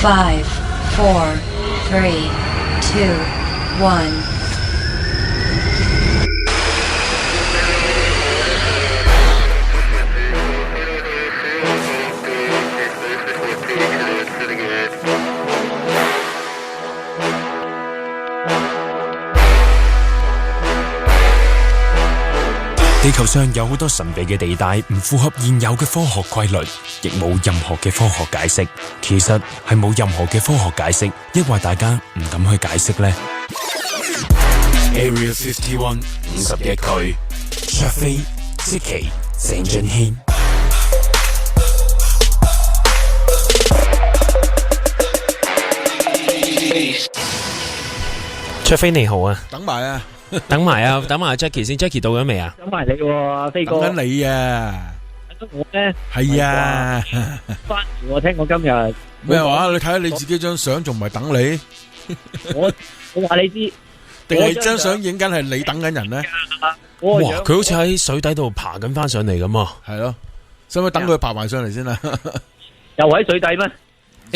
5, 4, 3, 2, 1. 地球上有好多神秘嘅地帶，唔符合現有嘅科學規律，亦冇任何嘅科學解釋。其實係冇任何嘅科學解釋，抑或大家唔敢去解釋呢？ Area 51 51區，卓飛、積淇、鄭俊軒。卓飛你好啊，等埋啊！等埋啊，等埋 Jackie 先 ，Jackie 到咗未啊？等埋你喎，飛哥。等緊你啊！等緊我咧。係啊！翻我聽我今日咩話？你睇下你自己張相，仲唔係等你？我話你知，定係張相影緊係你等緊人咧？哇！佢好似喺水底度爬緊翻上嚟咁啊！係咯，使唔使等佢爬埋上嚟先啊？又喺水底咩？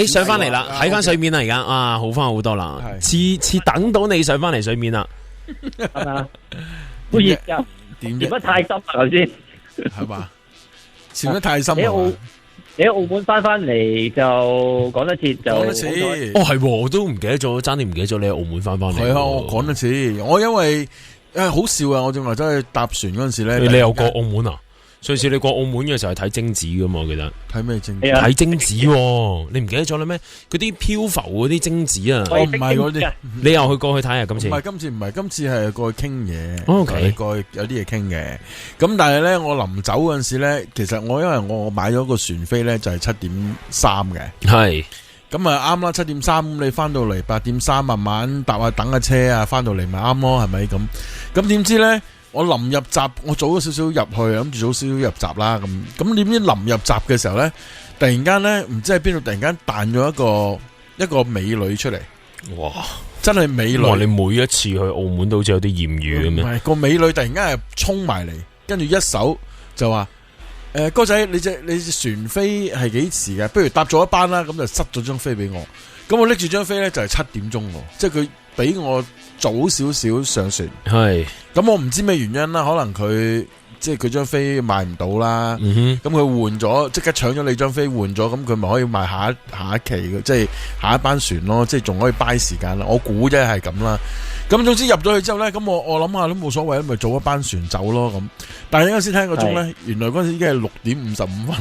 誒，上翻嚟啦，喺翻水面啦，而家啊，好翻好多啦，似等到你上翻嚟水面啦。係嘛？好熱噶，潛得太深啦，頭先係嘛？潛得太深啊！你喺澳門翻嚟就講得切就講得切。哦，係，我都唔記得咗，爭啲唔記得咗你喺澳門翻嚟。係啊，我講得切。我因為好笑啊！我正話真係搭船嗰陣時咧，你有過澳門啊？上次你過澳門嘅時候係睇精子噶嘛？我記得睇咩精子？睇精子，你唔記得咗啦咩？嗰啲漂浮嗰啲精子啊！我唔係嗰啲，你又去過去睇啊？今次唔係今次係過去傾嘢。OK，過去有啲嘢傾嘅。咁但係咧，我臨走嗰陣時咧，其實因為我買咗個船飛咧，就係7.3嘅。係。咁啊啱啦，7.3，咁你翻到嚟8.3，慢慢搭下等下車啊，翻到嚟咪啱咯，係咪咁？咁點知咧？我臨入閘，我早咗少少入去，諗住早少少入閘啦。咁點知臨入閘嘅時候咧，突然間咧，唔知喺邊度突然間彈咗一個美女出嚟。哇！真係美女。哇！你每一次去澳門都好似有啲艷遇咁樣。唔係個美女突然間係衝埋嚟，跟住一手就話：哥仔，你船飛係幾時㗎？不如搭咗一班啦。咁就塞咗張飛俾我。咁我拎住張飛咧就係7點鐘喎，即係佢俾我早少少上船。係。咁我唔知咩原因啦，可能佢即係佢張飛賣唔到啦。咁佢換咗，即刻搶咗你張飛換咗，咁佢咪可以賣下一期嘅，即係下一班船咯，即係仲可以buy時間啦。我估啫係咁啦。咁總之入咗去之後咧，咁我諗下都冇所謂，咪早一班船走咯咁。但係嗰陣時聽個鐘咧，原來嗰陣時已經係6:55。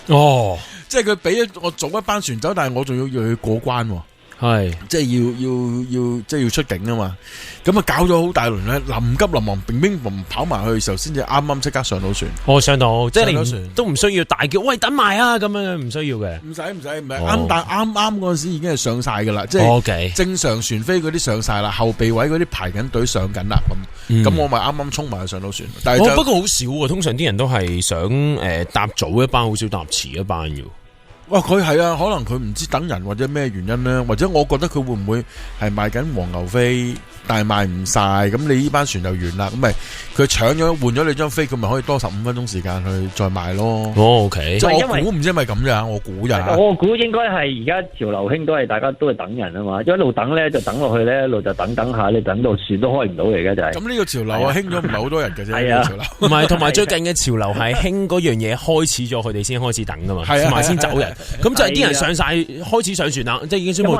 哦，即係佢俾我早一班船走，但係我仲要去過關。係，即係要出境啊嘛，咁啊搞咗好大輪咧，臨急臨忙，乒乒乓跑埋去嘅時候，先至啱啱即刻上到船。哦，上到，即係你都唔需要大叫，喂，等埋啊，咁樣唔需要嘅。唔使，啱但啱嗰陣時已經係上晒噶啦，即係正常船飛嗰啲上晒啦，後備位嗰啲排緊隊上緊啦，咁我咪啱啱衝埋去上到船。但係不過好少啊，通常啲人都係想搭早一班，好少搭遲一班嘅。哇！佢係啊，可能佢唔知等人或者咩原因咧，或者我覺得佢會唔會係賣緊黃牛飛，但係賣唔晒，咁你呢班船就完啦，咁咪佢搶咗換咗你張飛，佢咪可以多15分鐘時間去再賣咯。哦 OK， 即係我估唔知係咪咁樣，我估咋？我估應該係而家潮流興都係大家都係等人啊嘛，一路等咧就等落去咧，一路就等下，你等到船都開唔到嚟嘅就係。咁呢個潮流啊，興咗唔係好多人嘅啫。係啊，唔係同埋最近嘅潮流係興嗰樣嘢開始咗，佢哋先開始等噶嘛，同埋先走人。咁就係啲人上晒，開始上船啦，即係已經宣布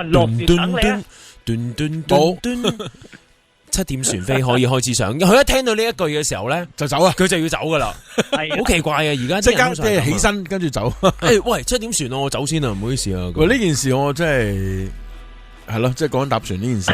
7點船飛可以開始上。佢一聽到呢一句嘅時候咧，就走啊，佢就要走噶啦。係好奇怪啊！而家即係起身跟住走。喂，7點船我走先啊，唔好意思啊。喂，呢件事我真係。係咯，即係講搭船呢件事。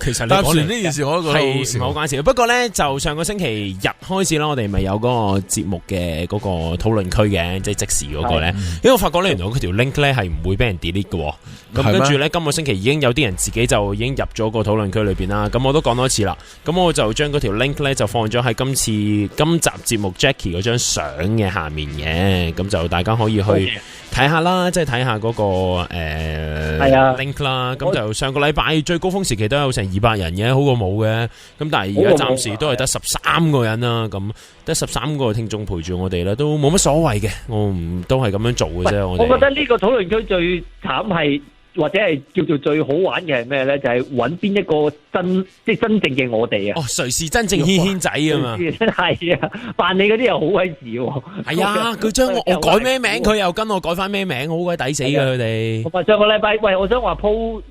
其實搭船呢件事，我都覺得係唔好關事。不過咧，就上個星期日開始啦，我哋咪有嗰個節目嘅嗰個討論區嘅，即係即時嗰個咧。因為我發覺咧，原來佢條 link 咧係唔會俾人 delete 嘅。咁跟住咧，今個星期已經有啲人自己就已經入咗個討論區裏邊啦。咁我都講多一次啦。咁我就將嗰條 link 咧就放咗喺今集節目 Jackie 嗰張相嘅下面嘅。咁就大家可以去睇下啦，即係睇下嗰個link 啦。咁就上個禮拜最高峰時期都有成200人嘅，好過冇嘅。咁但係而家暫時都係得13個人啦，咁得13個聽眾陪住我哋啦，都冇乜所謂嘅。我唔都係咁樣做嘅啫。我覺得呢個討論區最慘係或者係叫做最好玩嘅係咩咧？就係揾邊一個即係真正嘅我哋啊！哦，誰是真正軒軒仔啊嘛？係啊，扮你嗰啲又好鬼事喎。係啊，佢將我改咩名，佢又跟我改翻咩名，好鬼抵死㗎佢哋。同埋上個禮拜，喂，我想話post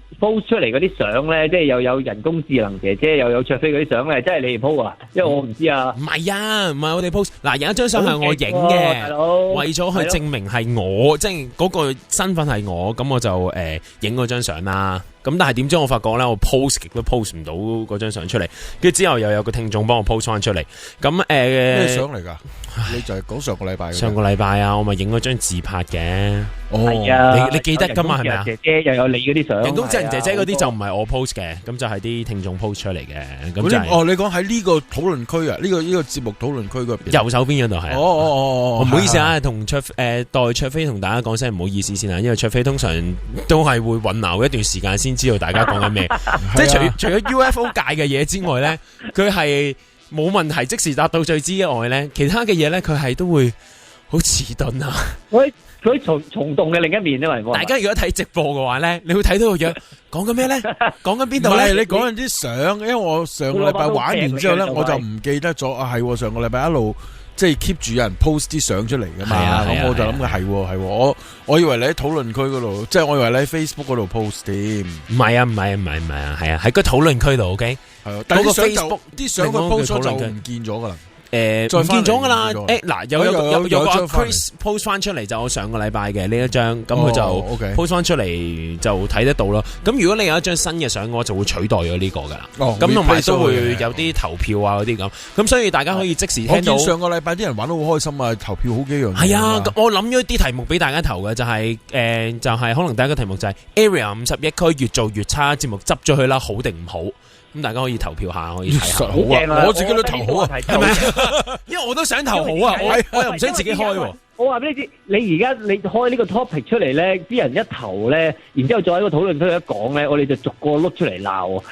出嚟嗰啲相咧，即係又有人工智能姐姐，又有卓飛嗰啲相咧，真係你哋 post啊？因為我唔知啊。唔係啊，唔係我哋 post。嗱，有一張相係我影嘅，為咗去證明係我，即係嗰個身份係我，咁我就影嗰張相啦。咁但係點知我發覺咧，我 post 極都 post 唔到嗰張相出嚟，跟住之後又有個聽眾幫我 post 翻出嚟。咁咩相嚟㗎？你就係講上個禮拜。上個禮拜啊，我咪影咗張自拍嘅。係啊，你記得㗎嘛？係咪啊？姐姐又有你嗰啲相。人工智能姐姐嗰啲就唔係我 post 嘅，咁就係啲聽眾 post 出嚟嘅。咁就你講喺呢個討論區啊？呢個節目討論區嗰邊。右手邊嗰度係。唔好意思啊，同代卓飛同大家講聲唔好意思先啊，因為卓飛通常都係會混淆一段時間先知道大家講緊咩，即係除咗 UFO 界嘅嘢之外咧，佢係冇問題即時答到最之外咧，其他嘅嘢咧佢係都會好遲鈍啊。佢蟲洞嘅另一面啊嘛。大家如果睇直播嘅話咧，你會睇到個樣講緊咩咧？講緊邊度咧？你講緊啲相，因為我上個禮拜玩完之後咧，我就唔記得咗啊。係上個禮拜一路。即係 keep 住有人 post 啲相出嚟㗎嘛，咁我就諗嘅係，我以為你喺討論區嗰度，即係我以為你喺 Facebook 嗰度 post 添。唔係啊，係啊，喺個討論區度 OK。係啊，但係啲相個 post 咗就唔見咗㗎啦。唔見咗㗎啦。嗱，有個 Chris post 翻出嚟就我上個禮拜嘅呢一張，咁佢就 post 翻出嚟就睇得到咯。咁如果你有一張新嘅相，我就會取代咗呢個㗎啦。咁同埋都會有啲投票啊嗰啲咁。咁所以大家可以即時聽到。我見上個禮拜啲人玩得好開心啊，投票好幾樣。係啊，我諗咗啲題目俾大家投嘅，就係可能第一個題目就係 Area 51區越做越差，節目執咗佢啦，好定唔好？咁大家可以投票下，可以睇下。好啊！我自己都投好啊，係咪？因為我都想投好啊，我又唔想自己開。我話俾你知，你而家你開呢個 topic 出嚟咧，啲人一投咧，然之後再喺個討論區一講咧，我哋就逐個碌出嚟鬧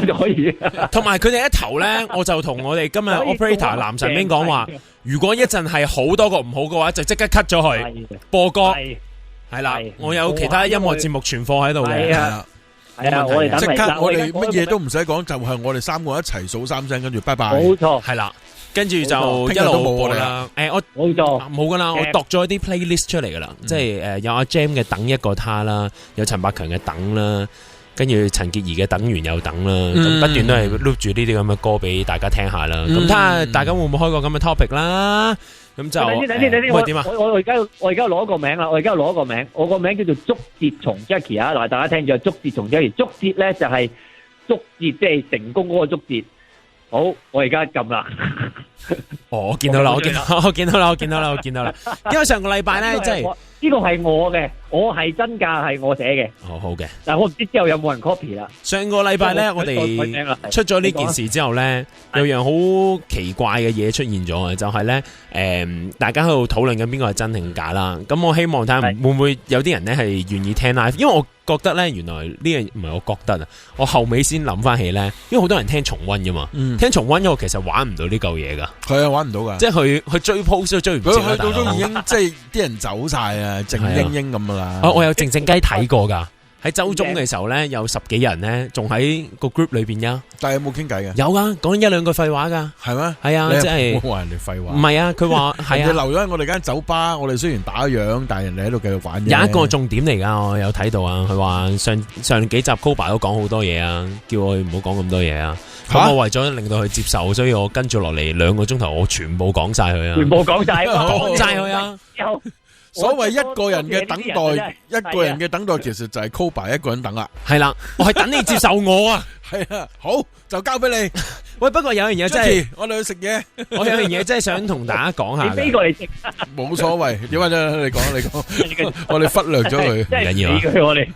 就可以。同埋佢哋一投咧，我就同我哋今日 operator 男神兵講話，如果一陣係好多個唔好嘅話，就即刻 cut 咗佢播歌。係啦，我有其他音樂節目存貨喺度嘅。係啊，我哋等即刻，我哋乜嘢都唔使講，就係我哋三個一齊數3聲，跟住拜拜。冇錯，係啦，跟住就一路播啦。我冇錯，冇噶啦，我度咗一啲 playlist 出嚟噶啦，即係有阿 Jam 嘅等一個他啦，有陳百強嘅等啦，跟住陳潔儀嘅等完又等啦，咁不斷都係 loop 住呢啲咁嘅歌俾大家聽下啦。咁睇下大家會唔會開個咁嘅 topic 啦？咁就等先，喂點啊？我而家攞一個名啦，我個名叫做竹節蟲 Jackie 啊！嗱，大家聽住，竹節蟲 Jackie，竹節咧就係竹節，即係成功嗰個竹節。好，我而家撳啦。我見到啦，我見到啦。因為上個禮拜咧，即係呢個係我嘅，我係真價係我寫嘅。好嘅。但係我唔知之後有冇人 copy 啦。上個禮拜咧，我哋出咗呢件事之後咧，有樣好奇怪嘅嘢出現咗嘅，就係咧，大家喺度討論緊邊個係真定假啦。咁我希望睇下會唔會有啲人咧係願意聽 live，因為我覺得咧，原來呢樣唔係我覺得啊，我後尾先諗翻起咧，因為好多人聽重溫噶嘛，聽重溫我其實玩唔到呢嚿嘢噶，係啊，玩唔到噶，即係佢追 post 都追唔切啦，去到都已經即係啲人走晒啊，靜英英咁噶啦。我有靜靜雞睇過噶。喺周中嘅時候咧，有10幾人咧，仲喺個 group 裏邊噶。但係有冇傾偈嘅？有啊，講1-2句廢話噶。係咩？係啊，即係冇話人哋廢話。唔係啊，佢話係啊。你留咗喺我哋間酒吧，我哋雖然打烊，但係人哋喺度繼續玩。有一個重點嚟噶，我有睇到啊。佢話上幾集 Koba 都講好多嘢啊，叫我唔好講咁多嘢啊。咁我為咗令到佢接受，所以我跟住落嚟2個鐘頭，我全部講晒佢啊。全部講晒，講晒佢啊。所謂一個人嘅等待，一個人嘅等待其實就係 Koba 一個人等啦。係啦，我係等你接受我啊。係啊，好就交俾你。喂，不過有樣嘢真係，我哋去食嘢。我有樣嘢真係想同大家講下。你飛過嚟食，冇所謂。點解啫？你講，我哋忽略咗佢，唔緊要啊。我哋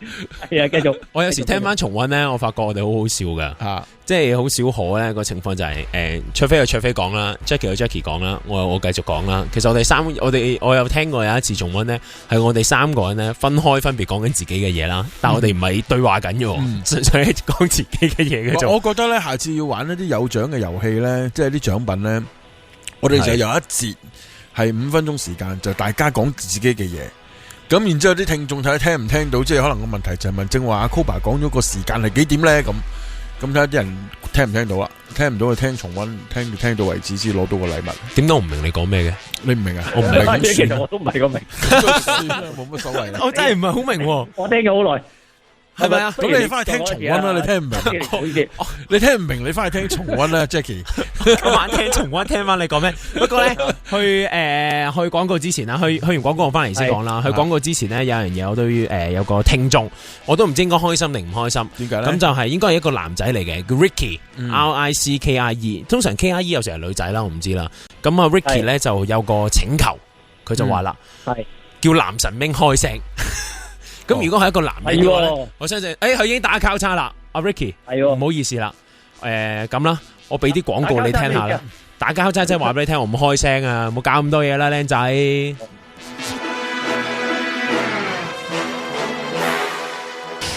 係啊，繼續。我有時聽翻重溫咧，我發覺我哋好好笑噶。即係好少可咧個情況就係卓飛有卓飛講啦 ，Jackie 有 Jackie 講啦，我繼續講啦。其實我有聽過有一次重溫咧，係我哋3個人咧分開分別講緊自己嘅嘢啦，但係我哋唔係對話緊嘅，純粹係講自己嘅嘢嘅啫。我覺得咧，下次要玩一啲有獎嘅遊戲咧，即係啲獎品咧，我哋就有一節係5分鐘時間，就大家講自己嘅嘢。咁然之後啲聽眾睇聽唔聽到，即係可能個問題就係問正話阿 Koba 講咗個時間係幾點咧？咁睇下啲人聽唔聽到啦？聽唔到就聽重溫，聽到為止先攞到個禮物。點解我唔明你講咩嘅？你唔明啊？我唔明。其實我都唔係咁明，冇乜所謂啦。我真係唔係好明喎。我聽咗好耐。係咪啊？咁你翻去聽重溫啦，你聽唔明？你聽唔明，你翻去聽重溫啦 ，Jackie。今晚聽重溫，聽翻你講咩？不過咧，去廣告之前啦，去完廣告我翻嚟先講啦。去廣告之前咧，有樣嘢我都有個聽眾，我都唔知應該開心定唔開心。點解咧？咁就係應該係一個男仔嚟嘅，叫 Ricky，RICKIE。通常 KIE 有時係女仔啦，我唔知啦。咁啊 Ricky 咧就有個請求，佢就話啦，叫男神兵開聲。咁如果係一個男人嘅話咧，我相信，佢已經打交叉啦，阿 Ricky，唔好意思啦，咁啦，我俾啲廣告你聽下啦，打交叉即係話俾你聽，我唔開聲啊，冇搞咁多嘢啦，靚仔。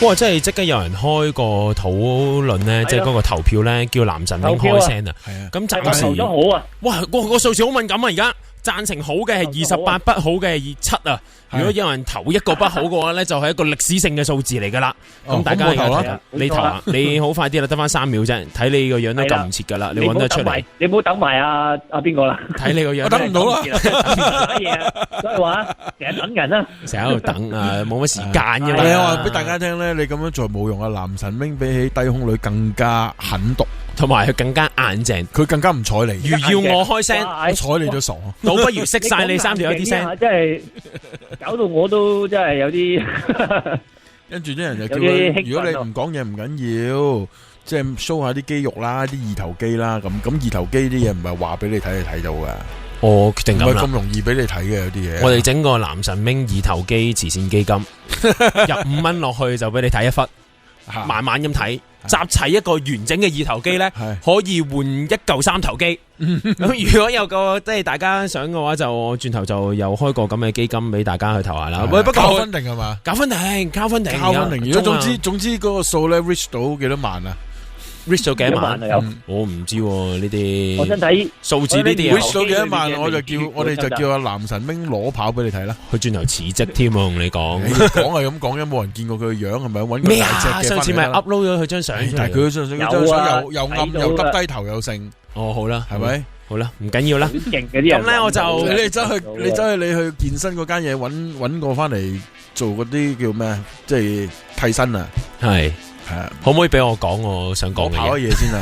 哇！真係即刻有人開個討論咧，即係嗰個投票咧，叫男神兵開聲啊！咁暫時都好啊！哇！個數字好敏感啊！而家贊成好嘅係28，不好嘅係7啊！如果有人投一個不好嘅話咧，就係一個歷史性嘅數字嚟噶啦。咁大家而家睇，你投啊！你好快啲啦，得翻3秒啫。睇你個樣都撳唔切噶啦，你搵得出嚟。你唔好等埋阿邊個啦。睇你個樣，我等唔到啦。所以話成日等人啦，成日喺度等啊，冇乜時間嘅嘛。係啊，話俾大家聽咧，你咁樣做冇用啊！男神兵比起低空女更加狠毒，同埋佢更加硬淨，佢更加唔睬你。如要我開聲，我睬你都傻。倒不如熄晒你3條一啲聲，真係搞到我都真係有啲。跟住啲人就叫佢，如果你唔講嘢唔緊要，即係 show 下啲肌肉啦，啲二頭肌啦，咁二頭肌啲嘢唔係話俾你睇，你睇到噶。我決定咁啦，唔係咁容易俾你睇嘅有啲嘢。我哋整個男神兵二頭肌慈善基金，入5蚊落去就俾你睇一忽，慢慢咁睇，集齊一個完整嘅二頭肌咧，可以換一嚿3頭肌。咁如果有個即係大家想嘅話，就轉頭就又開個咁嘅基金俾大家去投下啦。喂，不過交分定係嘛？交分定，交分定。如果總之嗰個數咧 reach 到幾多萬啊？reach 到幾多萬啊？我唔知呢啲。我想睇數字呢啲嘢。reach 到幾多萬，我哋就叫阿男神兵攞跑俾你睇啦。佢轉頭辭職添啊！同你講，講係咁講，有冇人見過佢個樣係咪？搵個大隻嘅。上次咪 upload 咗佢張相出嚟。但係佢張相又暗又耷低頭又剩。哦，好啦，係咪？好啦，唔緊要啦。勁嗰啲人。咁咧我就你走去你去健身嗰間嘢搵個翻嚟做嗰啲叫咩？即係替身啊。係啊，可唔可以俾我講我想講嘅嘢？跑嘢先啊！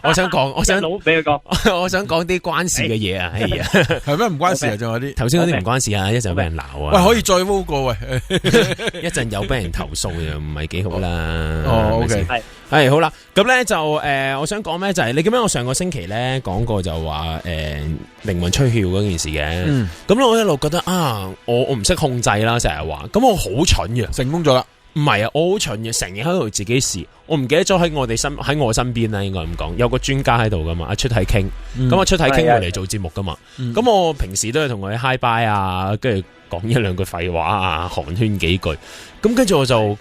我想講，我想俾佢講，我想講啲關事嘅嘢啊！係啊，係咩唔關事啊？仲有啲頭先嗰啲唔關事啊！一陣有俾人鬧啊！喂，可以再 vote 過喂，一陣有俾人投訴又唔係幾好啦。哦，OK，係好啦，咁咧就我想講咩就係你記唔記得我上個星期咧講過就話靈魂出竅嗰件事嘅。咁咧我一路覺得啊，我唔識控制啦，成日話咁我好蠢嘅，成功咗啦。唔係啊，我好蠢嘅，成日喺度自己試，我唔記得咗喺我身邊啦，應該咁講，有個專家喺度噶嘛，阿出體傾，咁阿出體傾會嚟做節目噶嘛，咁我平時都係同佢 hi bye 啊，跟住講1-2句廢話啊，寒暄幾句，咁跟住我就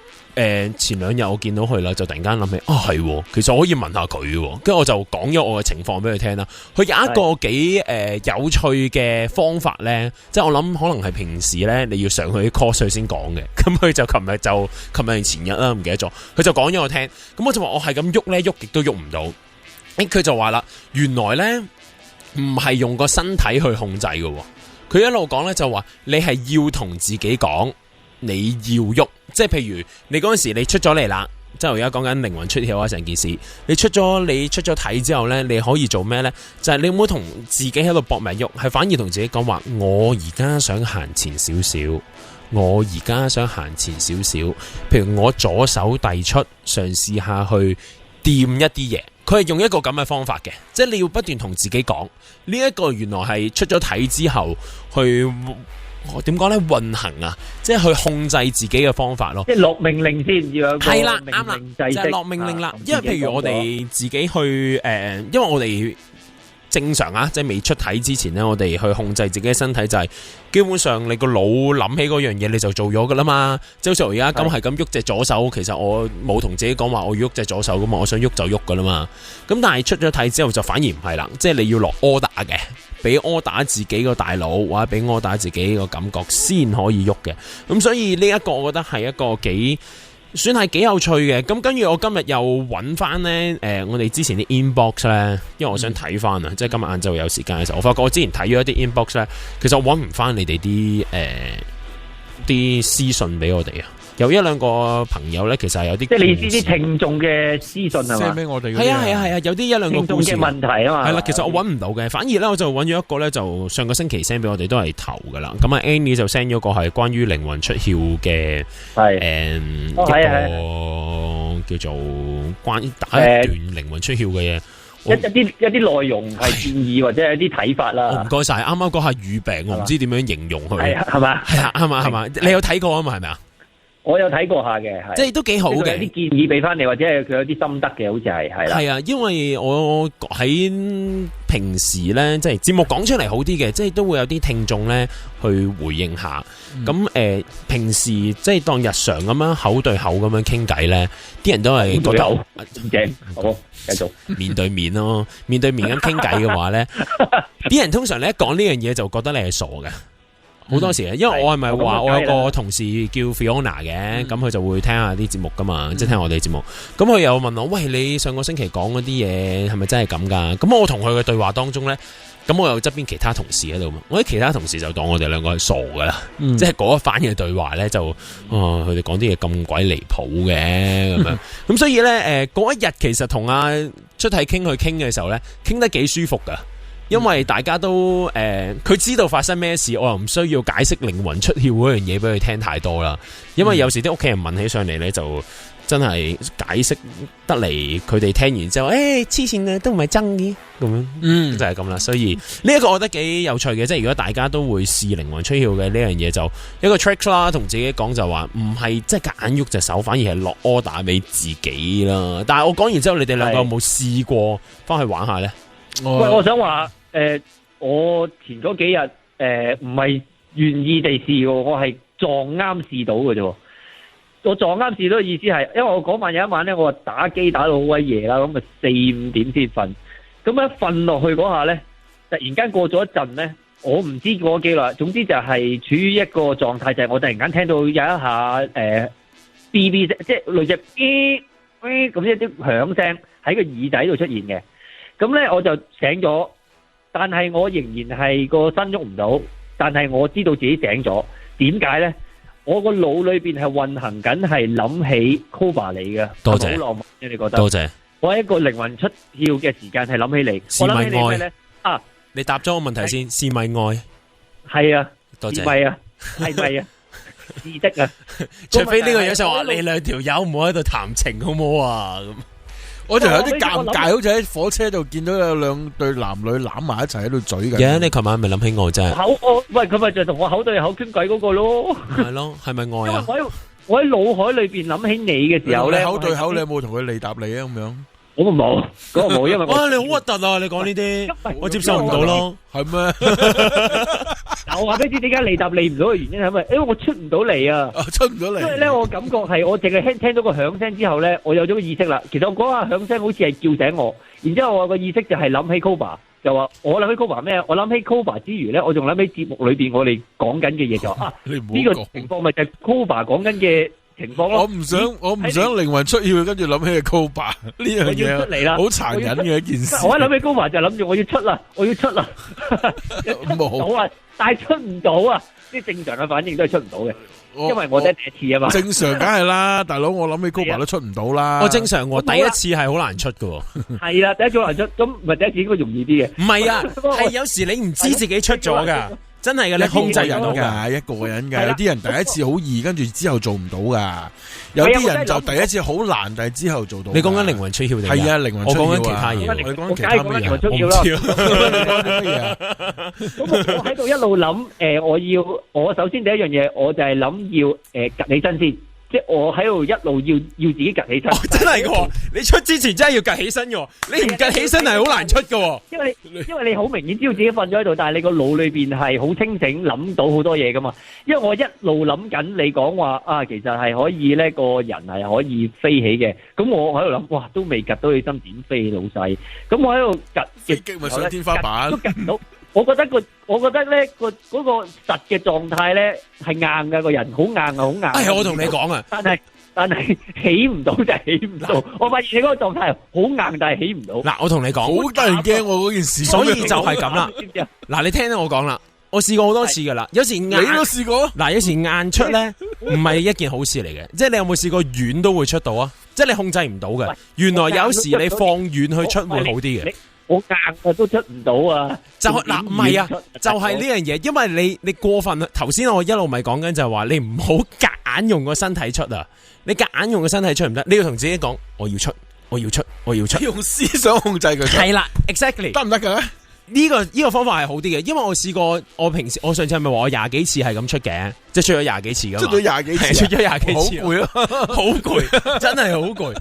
前2日我見到佢啦，就突然間諗起係，其實我可以問下佢，跟住我就講咗我嘅情況俾佢聽啦。佢有一個幾有趣嘅方法咧，即係我諗可能係平時咧你要上去啲 course 先講嘅。咁佢就琴日定前日啦，唔記得咗。佢就講咗我聽，咁我就話我係咁喐咧，喐極都喐唔到。佢就話啦，原來咧唔係用個身體去控制嘅。佢一路講咧就話你係要同自己講。你要喐，即係譬如你嗰陣時你出咗嚟啦，即係而家講緊靈魂出竅啊，成件事，你出咗體之後呢，你可以做咩呢？就係你唔好同自己喺度搏命喐，係反而同自己講話，我而家想行前少少，我而家想行前少少，譬如我左手遞出，嘗試下去掂一啲嘢。佢係用一個咁嘅方法嘅，即係你要不斷同自己講，呢一個原來係出咗體之後去。點講咧？運行啊，即係去控制自己嘅方法咯。即係落命令先，要有係啦，啱啦，就係落命令啦。因為譬如我哋自己去因為我哋正常啊，即係未出體之前呢，我哋去控制自己嘅身體就係基本上你個腦諗起嗰樣嘢你就做咗噶啦嘛。即係好似我而家咁係咁喐隻左手，其實我冇同自己講話我要喐隻左手噶嘛，我想喐就喐噶啦嘛。咁但係出咗體之後就反而唔係啦，即係你要落 order 嘅，俾 order 自己個大腦或者俾 order 自己個感覺先可以喐嘅。咁所以呢一個我覺得係一個算係幾有趣嘅。咁跟住我今日又揾翻呢，我哋之前啲 inbox 呢，因為我想睇翻啊，即係今日晏晝有時間嘅時候，我發覺我之前睇咗一啲 inbox 呢，其實我揾唔翻你哋啲私信俾我哋啊。有一兩個朋友咧，其實係有啲，即係你呢啲聽眾嘅私信係嘛？俾我哋係啊，有啲一兩個故事聽眾嘅問題啊嘛。係啦，其實我揾唔到嘅，反而咧我就揾咗一個咧，就上個星期 send 俾我哋都係頭噶啦。咁啊 Annie 就 send 咗個係關於靈魂出竅嘅，一個叫做關於打一段靈魂出竅嘅嘢。一啲內容係建議或者一啲睇法啦。唔該晒，啱啱嗰下語病，我唔知點樣形容佢。係嘛？係嘛？你有睇過啊嘛？係咪啊？我有睇過下嘅，即係都幾好嘅。有啲建議俾翻你，或者係佢有啲心得嘅，好似係啦。係啊，因為我喺平時咧，即係節目講出嚟好啲嘅，即係都會有啲聽眾咧去回應下。咁平時即係當日常咁樣口對口咁樣傾偈咧，啲人都係覺得正。好，繼續面對面咯，面對面咁傾偈嘅話咧，啲人通常你一講呢樣嘢就覺得你係傻嘅。好多時因為我係咪話我有個同事叫 Fiona 嘅，咁佢就會聽下啲節目噶嘛，即係聽我哋節目。咁佢又問我，喂，你上個星期講嗰啲嘢係咪真係咁噶？咁我同佢嘅對話當中呢，咁我有側邊其他同事喺度嘛，我啲其他同事就當我哋兩個係傻噶啦，即係嗰一番嘅對話呢，就佢哋講啲嘢咁鬼離譜嘅咁樣。咁所以呢，嗰一日其實同阿出體傾嘅時候呢，傾得幾舒服噶。因為大家都佢知道發生咩事，我又唔需要解釋靈魂出竅嗰樣嘢俾佢聽太多啦。因為有時啲屋企人問起上嚟呢，就真係解釋得嚟，佢哋聽完之後，黐線嘅都唔係真嘅咁樣，就係咁啦。所以呢一個我覺得幾有趣嘅，即係如果大家都會試靈魂出竅嘅呢樣嘢，就一個 trick 啦，同自己講就話唔係即係夾硬喐隻手，反而係落 order 俾自己啦。但係我講完之後，你哋兩個有冇試過翻去玩下呢？喂，我想話我前嗰幾日唔係願意地試喎，我係撞啱試到嘅啫。我撞啱試到嘅意思係，因為我嗰晚有一晚咧，我打機打到好鬼夜啦，咁啊4-5點先瞓。咁一瞓落去嗰下咧，突然間過咗一陣咧，我唔知過咗幾耐。總之就係處於一個狀態，就係我突然間聽到有一下BB 聲，即係類似咁一啲響聲喺個耳仔度出現嘅。咁咧我就醒咗，但係我仍然係個身喐唔到，但係我知道自己醒咗。點解咧？我個腦裏邊係運行緊，係諗起 Cobra 你嘅。多謝，好浪漫嘅，你覺得？多謝。我喺一個靈魂出竅嘅時間係諗起你。我諗起你咩咧？啊！你答咗個問題先，是咪愛？係啊，多謝。係咪啊？係咪啊？是的啊！除非呢個樣就話你兩條友唔好喺度談情，好唔好啊？咁。我就有啲尷尬，好似喺火車度見到有兩對男女攬埋一齊喺度嘴緊。你琴晚咪諗起我真係喂，佢咪就同我口對口傾偈嗰個咯。係咯，係咪愛啊？我喺腦海裏邊諗起你嘅時候咧，口對口，你有冇同佢嚟答你啊？咁樣我冇，嗰個冇，因為哇，你好核突啊！你講呢啲，我接受唔到咯，係咩？嗱，我話俾你知點解嚟答你唔到嘅原因係咪？因為我出唔到嚟啊，出唔到嚟。因為咧，我感覺係我淨係聽到個響聲之後咧，我有咗個意識啦。其實我嗰下響聲好似係叫醒我，然之後我個意識就係諗起 Cobra，就話我諗起 Cobra 咩？我諗起 Cobra 之餘咧，我仲諗起節目裏邊我哋講緊嘅嘢，就話呢個情況咪就係 Cobra 講緊嘅情況咯。我唔想靈魂出竅，跟住諗起 Cobra 呢樣嘢，出嚟啦，好殘忍嘅一件事。我一諗起 Cobra 就諗住我要出啦，我要出啦，冇啊，但係出唔到啊，啲正常嘅反應都係出唔到嘅，因為我第一次啊嘛。正常梗係啦，大佬，我諗起 Cobra 都出唔到啦。我正常，第一次係好難出㗎。係啦，第一次好難出，咁唔係第一次應該容易啲嘅。唔係啊，係有時你唔知自己出咗㗎。真係嘅，你控制唔到㗎，一個人㗎。有啲人第一次好易，跟住之後做唔到㗎。有啲人就第一次好難，但係之後做到。你講緊靈魂出竅定係？係啊，靈魂出竅。我講緊其他嘢。我講緊其他乜嘢？靈魂出竅啦。咁我喺度一路諗，我首先第一樣嘢，我就係諗要趌起身先，即即係我喺度一路要自己趌起身。真係嘅，你出之前真係要趌起身嘅，你唔趌起身係好難出嘅。因為你好明顯知道自己瞓咗喺度，但係你個腦裏邊係好清醒，諗到好多嘢噶嘛。因為我一路諗緊你講話啊，其實係可以咧，個人係可以飛起嘅。咁我喺度諗，哇，都未趌到起身點飛，老細。咁我喺度趌，飛機咪上天花板都趌唔到。我覺得咧嗰個實嘅狀態咧係硬嘅，個人好硬啊，好硬。係我同你講啊，但係起唔到就係起唔到。我發現你嗰個狀態好硬，但係起唔到。嗱，我同你講，好得人驚喎嗰件事。所以就係咁啦。嗱，你聽到我講啦，我試過好多次噶啦。有時你都試過？嗱，有時硬出咧唔係一件好事嚟嘅。即係你有冇試過軟都會出到啊？即係你控制唔到嘅。原來有時你放軟去出會好啲嘅。我硬啊都出唔到啊！就嗱唔係啊，就係呢樣嘢，因為你過分啊。頭先我一路咪講緊就係話你唔好夾硬用個身體出啊！你夾硬用個身體出唔得，你要同自己講我要出，我要出，我要出，用思想控制佢。係啦 ，exactly 得唔得嘅？呢個方法係好啲嘅，因為我試過，我上次係咪話我20幾次係咁出嘅，即係出咗20幾次噶嘛？出咗20幾次，出咗20幾次，好攰咯，好攰，真係好攰。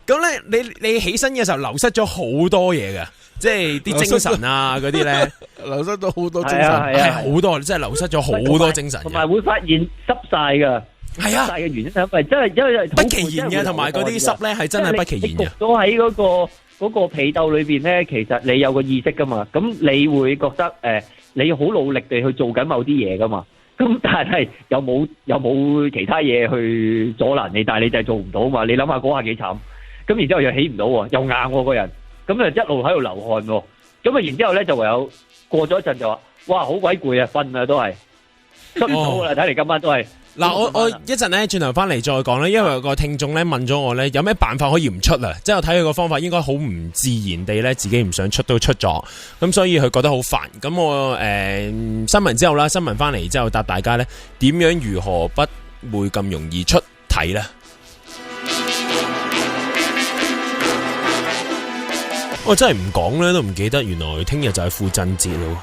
咁咧，你起身嘅時候流失咗好多嘢嘅。即係啲精神啊，嗰啲咧流失咗好多精神，係好多，即係流失咗好多精神，同埋會發現濕晒噶，係啊，濕晒嘅原因係咪真係因為不其然嘅，同埋嗰啲濕咧係真係不其然嘅。焗咗喺嗰個被竇裏邊咧，其實你有個意識噶嘛，咁你會覺得你好努力地去做緊某啲嘢噶嘛，咁但係有冇其他嘢去阻攔你，但係你就係做唔到嘛？你諗下嗰下幾慘，咁然之後又起唔到喎，又硬喎個人。咁就一路喺度流汗喎，咁啊然之後咧就唯有過咗一陣就話，哇好鬼攰啊，瞓啊都係出唔到啦，睇嚟今晚都係。嗱我一陣咧轉頭翻嚟再講咧，因為有個聽眾咧問咗我咧，有咩辦法可以唔出啊？即係我睇佢個方法應該好唔自然地咧，自己唔想出都出咗，咁所以佢覺得好煩。咁我新聞之後啦，新聞翻嚟之後答大家咧，點樣如何不會咁容易出體咧？我真係唔講咧，都唔記得，原來聽日就係父親節咯。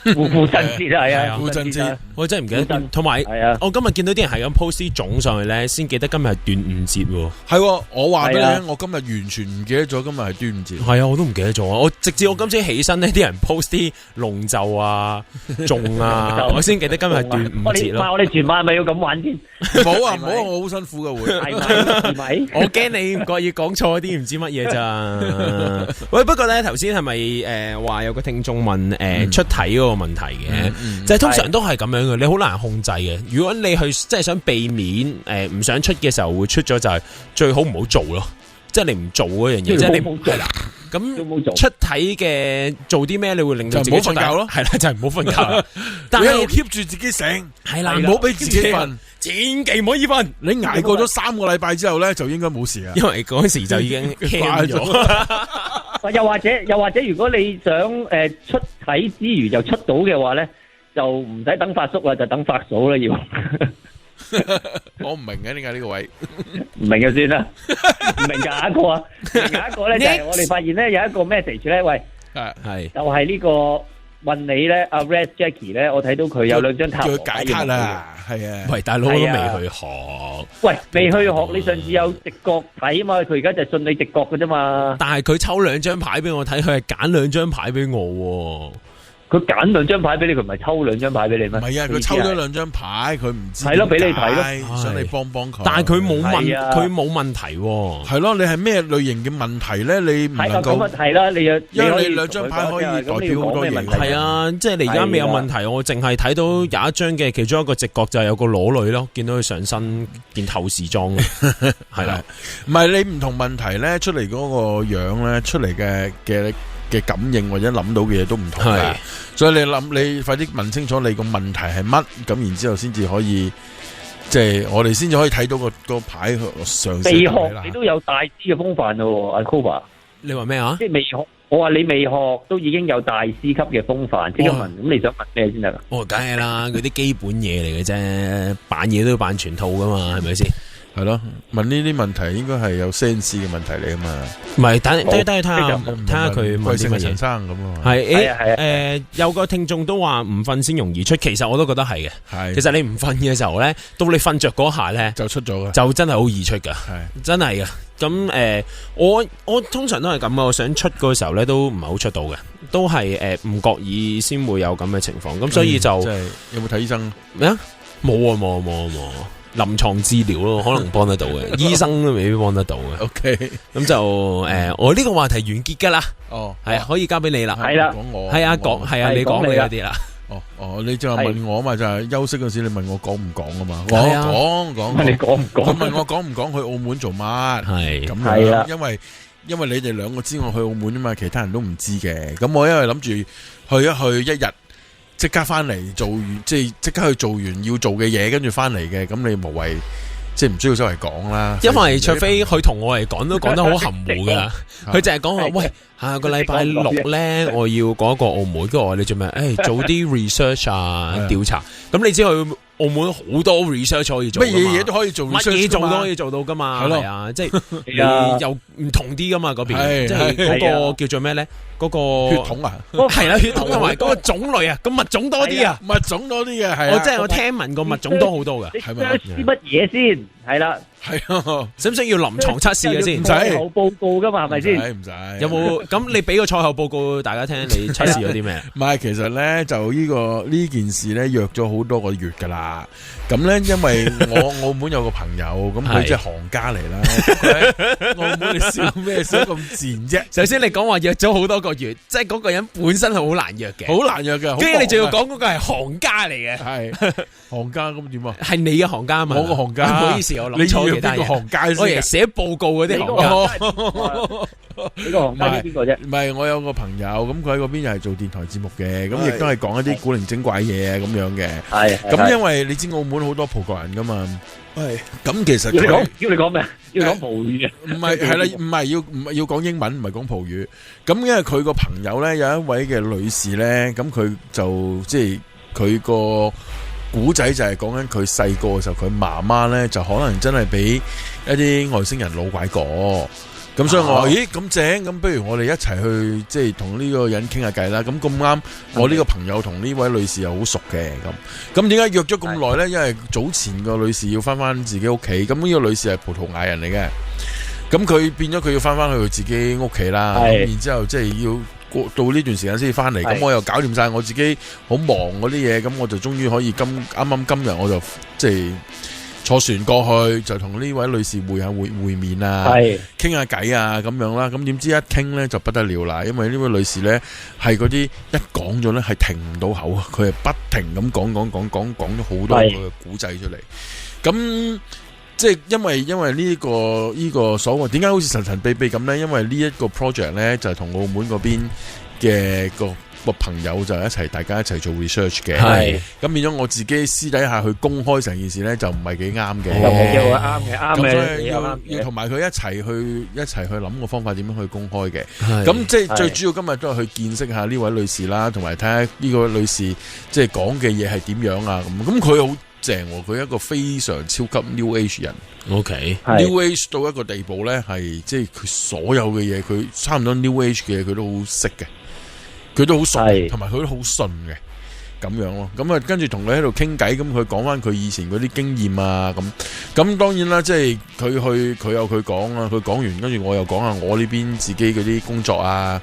父親節係啊，父親節，我真係唔記得。同埋，我今日見到啲人係咁 post 啲粽上去咧，先記得今日係端午節喎。係，我話俾你聽，我今日完全唔記得咗今日係端午節。係啊，我都唔記得咗。我直至我今朝起身呢，啲人 post 啲龍舟啊、粽啊，我先記得今日係端午節咯。我哋全晚係咪要咁玩先？唔好啊，唔好啊，我好辛苦噶會。係咪？我驚你唔覺意講錯啲唔知乜嘢咋？喂，不過咧頭先係咪話有個聽眾問出體嗰個問題嘅，就係通常都係咁樣嘅，你好難控制嘅。如果你去即係想避免唔想出嘅時候會出咗，就係最好唔好做咯。即係你唔做嗰樣嘢，即係你係啦。咁出體嘅做啲咩？你會令到自己瞓覺咯。係啦，就係唔好瞓覺。但係 keep 住自己醒，係啦，唔好俾自己瞓，千祈唔可以瞓。你捱過咗3個禮拜之後咧，就應該冇事啦。因為嗰時就已經驚咗。又或者，如果你想出體之餘就出到嘅話咧，就唔使等發叔啦，就等發嫂啦要。我唔明嘅，點解呢個位唔明就算啦，唔明下一個啊，下一個咧就係我哋發現咧有一個 message 咧，喂，係就係呢個問你咧，阿 Red Jackie 咧，我睇到佢有2張塔羅解卡啦，係啊，喂大佬都未去學，喂未去學，你上次有直覺睇啊嘛，佢而家就係信你直覺嘅啫嘛，但係佢抽2張牌俾我睇，佢係揀2張牌俾我。佢揀2張牌俾你，佢唔係抽2張牌俾你咩？唔係啊，佢抽咗2張牌，佢唔知係咯，俾你睇咯，想你幫佢。但係佢冇問，佢冇問題喎。係咯，你係咩類型嘅問題咧？你唔能夠係啦，你因為你2張牌可以代表好多嘢。係啊，即係你而家未有問題，我淨係睇到有一張嘅其中一個直覺就係有個裸女咯，見到佢上身件透視裝，係啦。唔係你唔同問題咧，出嚟嗰個樣咧，出嚟嘅感應或者諗到嘅嘢都唔同嘅，所以你快啲問清楚你個問題係乜，咁然之後先至可以，即係我哋先至可以睇到個牌上。未學你都有大師嘅風範咯，阿 Koba。你話咩啊？即係未學，我話你未學都已經有大師級嘅風範。即刻問，咁你想問咩先得啊？梗係啦，嗰啲基本嘢嚟嘅啫，扮嘢都要扮全套噶嘛，係咪先？係咯，問呢啲問題應該係有 sense 嘅問題嚟啊嘛。唔係，等睇下佢問啲乜嘢。陳生咁啊。係有個聽眾都話唔瞓先容易出，其實我都覺得係嘅。係，其實你唔瞓嘅時候咧，到你瞓着嗰下咧，就出咗嘅，就真係好易出噶，係真係嘅。咁我通常都係咁，我想出嗰時候咧都唔係好出到嘅，都係唔覺意先會有咁嘅情況。咁所以就即係有冇睇醫生咩啊？冇啊。臨床治療咯，可能幫得到嘅，醫生都未必幫得到嘅。OK， 咁就我呢個話題完結噶啦。哦，係啊，可以交俾你啦。係啦，講我係啊，你講你嗰啲啦。哦，你就係問我嘛，就係休息嗰時你問我講唔講啊嘛。我係啊講，你講唔講？佢問我講唔講去澳門做乜？係咁係啊樣，因為你哋兩個知我去澳門啊嘛，其他人都唔知嘅。咁我因為諗住去一日。即刻翻嚟做完，即刻去做完要做嘅嘢，跟住翻嚟嘅，咁你無謂即係唔需要周圍講啦。因為除非佢同我嚟講都講得好含糊噶，佢淨係講話喂，下個禮拜六咧，我要講一個澳門，跟住我話你做咩？做啲 research 啊，調查。咁你知佢澳門好多 research 可以做，乜嘢都可以做，乜嘢做都可以做到噶嘛。係啊，即係你又唔同啲噶嘛嗰邊，即係嗰個叫做咩咧？嗰個血統啊，係啦，血統同埋嗰個種類啊，個物種多啲啊，物種多啲嘅係。我真係我聽聞個物種多好多噶，係咪？啲乜嘢先？係啦，係啊，使唔需要臨床測試嘅先？唔使賽後報告噶嘛，係咪先？唔使。有冇咁？你俾個賽後報告大家聽，你測試咗啲咩？唔係，其實咧就呢件事咧約咗好多個月噶啦。咁咧，因為我澳門有個朋友，咁佢即係行家嚟啦。澳門你笑咩？笑咁賤啫？首先你講話約咗好多個月，即係嗰個人本身係好難約嘅，好難約嘅。跟住你仲要講嗰個係行家嚟嘅，係行家咁點啊？係你嘅行家嘛？我個行家，唔好意思，我諗錯其他嘢。行家先，我係寫報告嗰啲行家。呢個行家係邊個啫？唔係，我有個朋友，咁佢喺嗰邊又係做電台節目嘅，咁亦都係講一啲古靈精怪嘢啊咁樣嘅。係咁，因為你知澳門好多葡國人噶嘛。係咁，其實要你講咩？要講葡語嘅？唔係，係啦，唔係要講英文，唔係講葡語。咁因為佢個朋友咧有一位嘅女士咧，咁佢就即係佢個古仔就係講緊佢細個嘅時候，佢媽媽咧就可能真係俾一啲外星人老拐過。咁所以我話咦咁正，咁不如我哋一齊去即係同呢個人傾下偈啦。咁啱我呢個朋友同呢位女士又好熟嘅，咁點解約咗咁耐呢？因為早前個女士要翻自己屋企，咁呢個女士係葡萄牙人嚟嘅，咁佢變咗佢要翻去佢自己屋企啦。然之後即係要過到呢段時間先至翻嚟，咁我又搞掂晒我自己好忙嗰啲嘢，咁我就終於可以啱啱今日我就即係坐船過去，就同呢位女士會面啊，傾下偈啊咁樣啦。咁點知一傾呢就不得了啦，因為呢位女士呢係嗰啲一講咗呢係停唔到口啊，佢係不停咁講咗好多個古仔出嚟。咁即係因為呢個所謂點解好似神神秘秘咁呢？因為呢一個 project 呢就係同澳門嗰邊嘅個朋友就大家一齊做 research 嘅，咁變咗我自己私底下去公開成件事咧，就唔係幾啱嘅。啱嘅，要同埋佢一齊去諗個方法點樣去公開嘅。咁即係最主要今日都係去見識下呢位女士啦，同埋睇下呢個女士即係講嘅嘢係點樣啊咁。咁佢好正喎，佢一個非常超級 New Age 人。OK，New Age 到一個地步咧，係即係佢所有嘅嘢，佢差唔多 New Age 嘅嘢，佢都好識嘅。佢都好熟，同埋佢都好信嘅咁樣咯。咁啊，跟住同佢喺度傾偈，咁佢講翻佢以前嗰啲經驗啊，咁當然啦，即係佢有佢講啊，佢講完，跟住我又講下我呢邊自己嗰啲工作啊，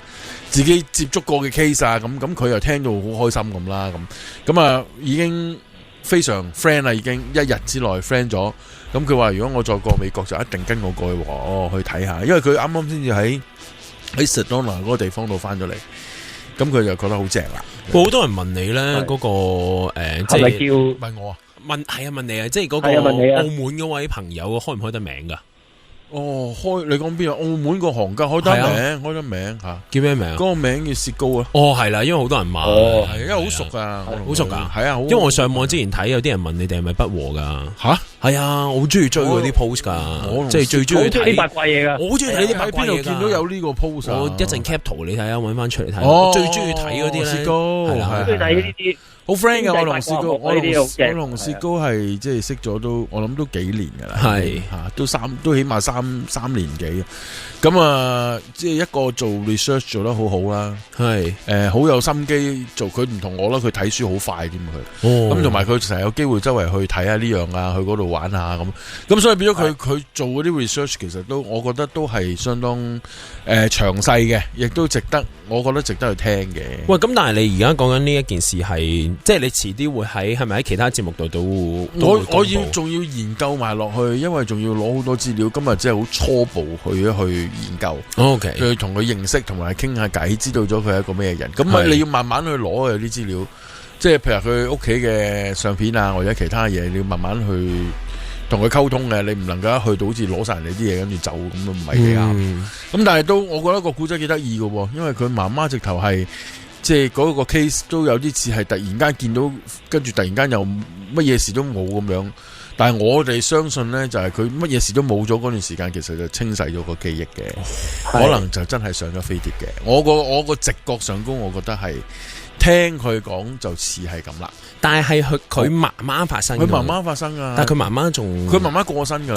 自己接觸過嘅 case 啊，咁佢又聽到好開心咁啦，咁啊已經非常 friend 啦，已經一日之內 friend 咗。咁佢話如果我再過美國，就一定跟我過去去睇下，因為佢啱啱先至喺 Sedona 嗰個地方度翻咗嚟。咁佢就覺得好正啦。好多人問你咧，嗰個即係問我啊？問你啊，即係嗰個澳門嗰位朋友開唔開得名噶？哦，你講邊啊？澳門個行家開得名吓，叫咩名？嗰個名叫薛高啊。哦，係啦，因為好多人問，係因為好熟噶，好熟噶，係啊。因為我上網之前睇，有啲人問你哋係咪不和噶？吓，係啊，我好中意追嗰啲 post 噶，即係最中意睇啲八卦嘢噶。我好中意睇啲八卦嘢。邊度見到有呢個 post？我一陣 cap 圖你睇下，搵翻出嚟睇。我最中意睇嗰啲咧，薛高係啦，最中意睇呢啲。好 friend 嘅，我同薛高，我呢啲好嘅同薛高係即係識咗都，我諗都幾年噶啦，係吓都起碼三年幾。咁啊，即係一個做 research 做得好好啦，係好有心機做。佢唔同我啦，佢睇書好快添佢。咁同埋佢成日有機會周圍去睇下呢樣啊，去嗰度玩下咁所以變咗佢做嗰啲 research 其實都我覺得都係相當詳細嘅，亦都我覺得值得去聽嘅。喂，咁但係你而家講緊呢一件事係，即係你遲啲會係咪喺其他節目度都我仲要研究埋落去，因為仲要攞好多資料。今日即係好初步去研究。OK， 去同佢認識，同埋傾下偈，知道咗佢係一個咩人。咁你要慢慢去攞有啲資料，即係譬如佢屋企嘅相片啊，或者其他嘢，你要慢慢去同佢溝通嘅。你唔能夠一去到好似攞晒人哋啲嘢跟住走咁都唔係幾啱。咁但係我覺得個古仔幾得意嘅，因為佢媽媽直頭係即係嗰個 case 都有啲似係突然間見到，跟住突然間又乜嘢事都冇咁樣。但係我哋相信呢，就係佢乜嘢事都冇咗嗰段時間，其實就清洗咗個記憶嘅，可能就真係上咗飛碟嘅。我個直覺上高，我覺得係聽佢講就似係咁啦。但係佢媽媽發生，佢媽媽發生啊！但係佢媽媽過身㗎，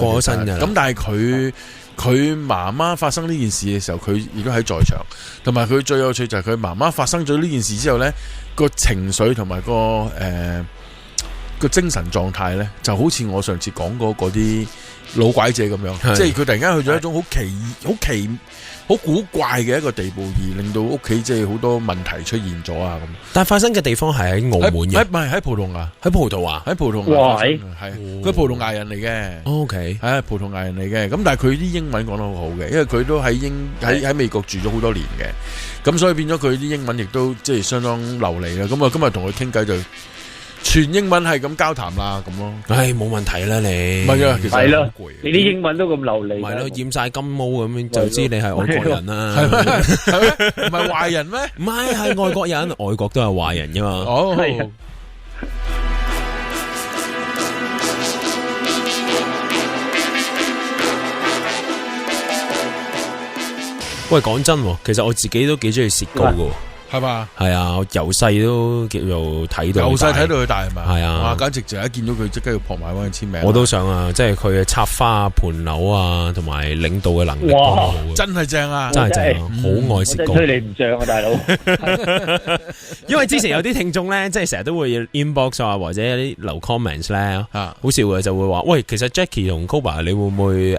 咁但係佢媽媽發生呢件事嘅時候，佢亦都喺在場，同埋佢最有趣就係佢媽媽發生咗呢件事之後呢，個情緒同埋個精神狀態呢，就好似我上次講過嗰啲老拐者咁樣，即係佢突然間去咗一種好古怪嘅一個地步，而令到屋企即係好多問題出現咗啊咁。但係發生嘅地方係喺澳門嘅，唔係喺葡萄牙，喺葡萄牙，喺葡萄牙，係佢葡萄牙人嚟嘅。OK，係葡萄牙人嚟嘅。咁但係佢啲英文講得好好嘅，因為佢都喺美國住咗好多年嘅，咁所以變咗佢啲英文亦都即係相當流利啦。咁啊今日同佢傾偈就全英文係咁交談啦，咁咯。唉，冇問題啦，你。唔係啊，其實係好攰。你啲英文都咁流利。係咯，染晒金毛咁樣就知你係外國人啦。係咩？唔係壞人咩？唔係，係外國人，外國都係壞人噶嘛。哦。喂，講真，其實我自己都幾中意薛高噶。係嘛？係啊，我由細都叫做睇到，由細睇到佢大係咪？係啊，哇！簡直就一見到佢即刻要撲埋幫佢簽名。我都想啊，即係佢嘅插花、盤樓啊，同埋領導嘅能力都好。真係正啊！真係正啊！好愛薛高。吹你唔脹啊，大佬！因為之前有啲聽眾咧，即係成日都會 inbox 啊，或者有啲留 comments 咧，好笑嘅就會話：喂，其實 Jackie 同 Koba，你會唔會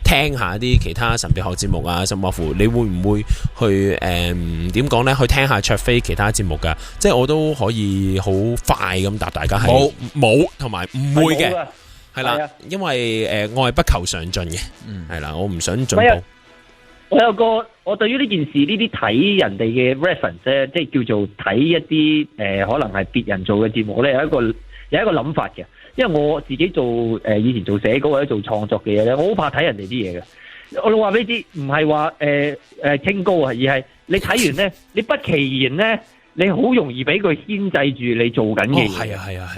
聽下啲其他神秘學節目啊？甚至乎你會唔會去點講咧？去聽下卓飛其他節目噶，即係我都可以好快咁答大家係冇同埋唔會嘅，係啦，因為我係不求上進嘅，係啦，我唔想進步。我對於呢件事呢啲睇人哋嘅 reference 咧，即係叫做睇一啲可能係別人做嘅節目咧，有一個諗法嘅，因為我自己做以前做寫稿或者做創作嘅嘢咧，我好怕睇人哋啲嘢嘅。我話俾你知，唔係話清高啊，而係你睇完咧，你不其然咧，你好容易俾佢牽制住你做緊嘅嘢。係啊！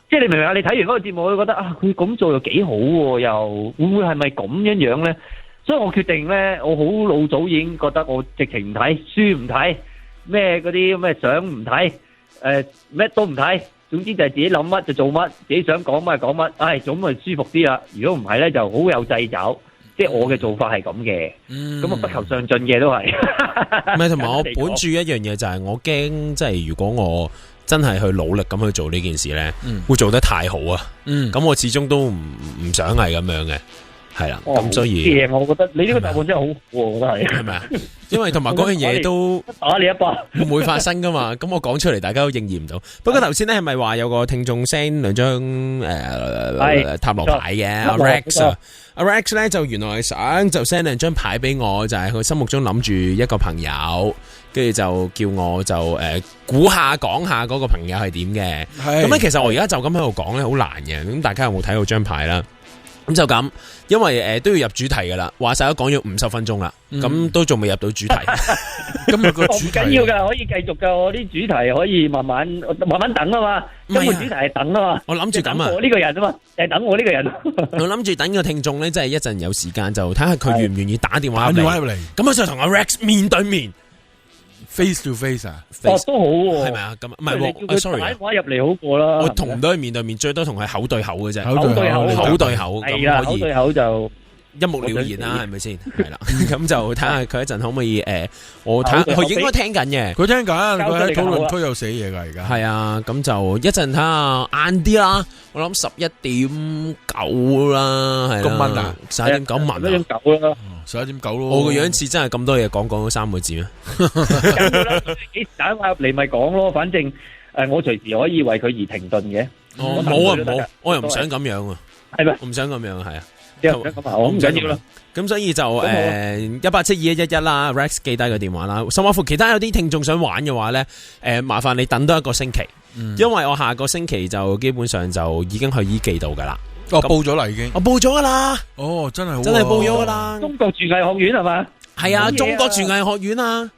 即係你明唔明啊？你睇完嗰個節目，我覺得啊，佢咁做又幾好喎，又會唔會係咪咁樣咧？所以我決定咧，我好老早已經覺得我直情唔睇書唔睇，咩嗰啲咩相唔睇，咩都唔睇。總之就係自己諗乜就做乜，自己想講乜就講乜。唉，咁咪舒服啲啦。如果唔係咧，就好有掣肘。即係我嘅做法係咁嘅，咁啊不求上進嘅都係。唔係，同埋我本住一樣嘢就係我驚，即係如果我真係去努力咁去做呢件事咧，會做得太好啊。咁我始終都唔想係咁樣嘅，係啦。咁所以，我覺得你呢個答案真係好，我覺得係。係咪啊？因為同埋嗰樣嘢都打你一巴，唔會發生噶嘛。咁我講出嚟，大家都應驗唔到。不過頭先咧，係咪話有個聽眾 send 兩張塔羅牌嘅阿 Rex 啊？阿 Rex 咧就原來想就 send 兩張牌俾我，就係佢心目中諗住一個朋友，跟住就叫我就估下講下嗰個朋友係點嘅。咁咧其實我而家就咁喺度講咧，好難嘅。咁大家有冇睇到張牌啦？咁就咁，因為都要入主題噶啦，話晒都講咗50分鐘啦，咁都仲未入到主題。咁啊個主題唔緊要噶，可以繼續噶。我啲主題可以慢慢等啊嘛。今個主題係等啊嘛。我諗住咁啊，我呢個人啊嘛，係等我呢個人。我諗住等個聽眾咧，即係一陣有時間就睇下佢願唔願意打電話入嚟。咁我就同阿 Rex 面對面。face to face 啊，哦都好喎，係咪啊？咁唔係你叫佢，sorry 打電話入嚟好過啦。我同唔到佢面對面，最多同佢口對口嘅啫，口對口口對口係啦，咁可以口對口就一目了然啦，係咪先？係啦，咁就睇下佢一陣可唔可以我睇下佢應該聽緊嘅。佢聽緊，佢喺討論區有寫嘢㗎而家。係啊，咁就一陣睇下晏啲啦。我諗11:09啦，係啦。咁蚊啊11:9蚊啊。 11:9啦。 11:9咯。我個樣似真係咁多嘢講咗3個字咩？幾時打電話入嚟咪講咯，反正我隨時可以為佢而停頓嘅。冇啊冇，我又唔想咁樣啊。係咩？我唔想咁樣，係啊。我唔緊要啦。咁所以就1872111啦 ，Rex 記低個電話啦。甚至乎其他有啲聽眾想玩嘅話咧，麻煩你等多一個星期，因為我下個星期就基本上就已經去醫記度噶啦。哦，報咗啦已經。我報咗噶啦。哦，真係好。真係報咗噶啦。中國廚藝學院係嘛？係啊，中國廚藝學院啊。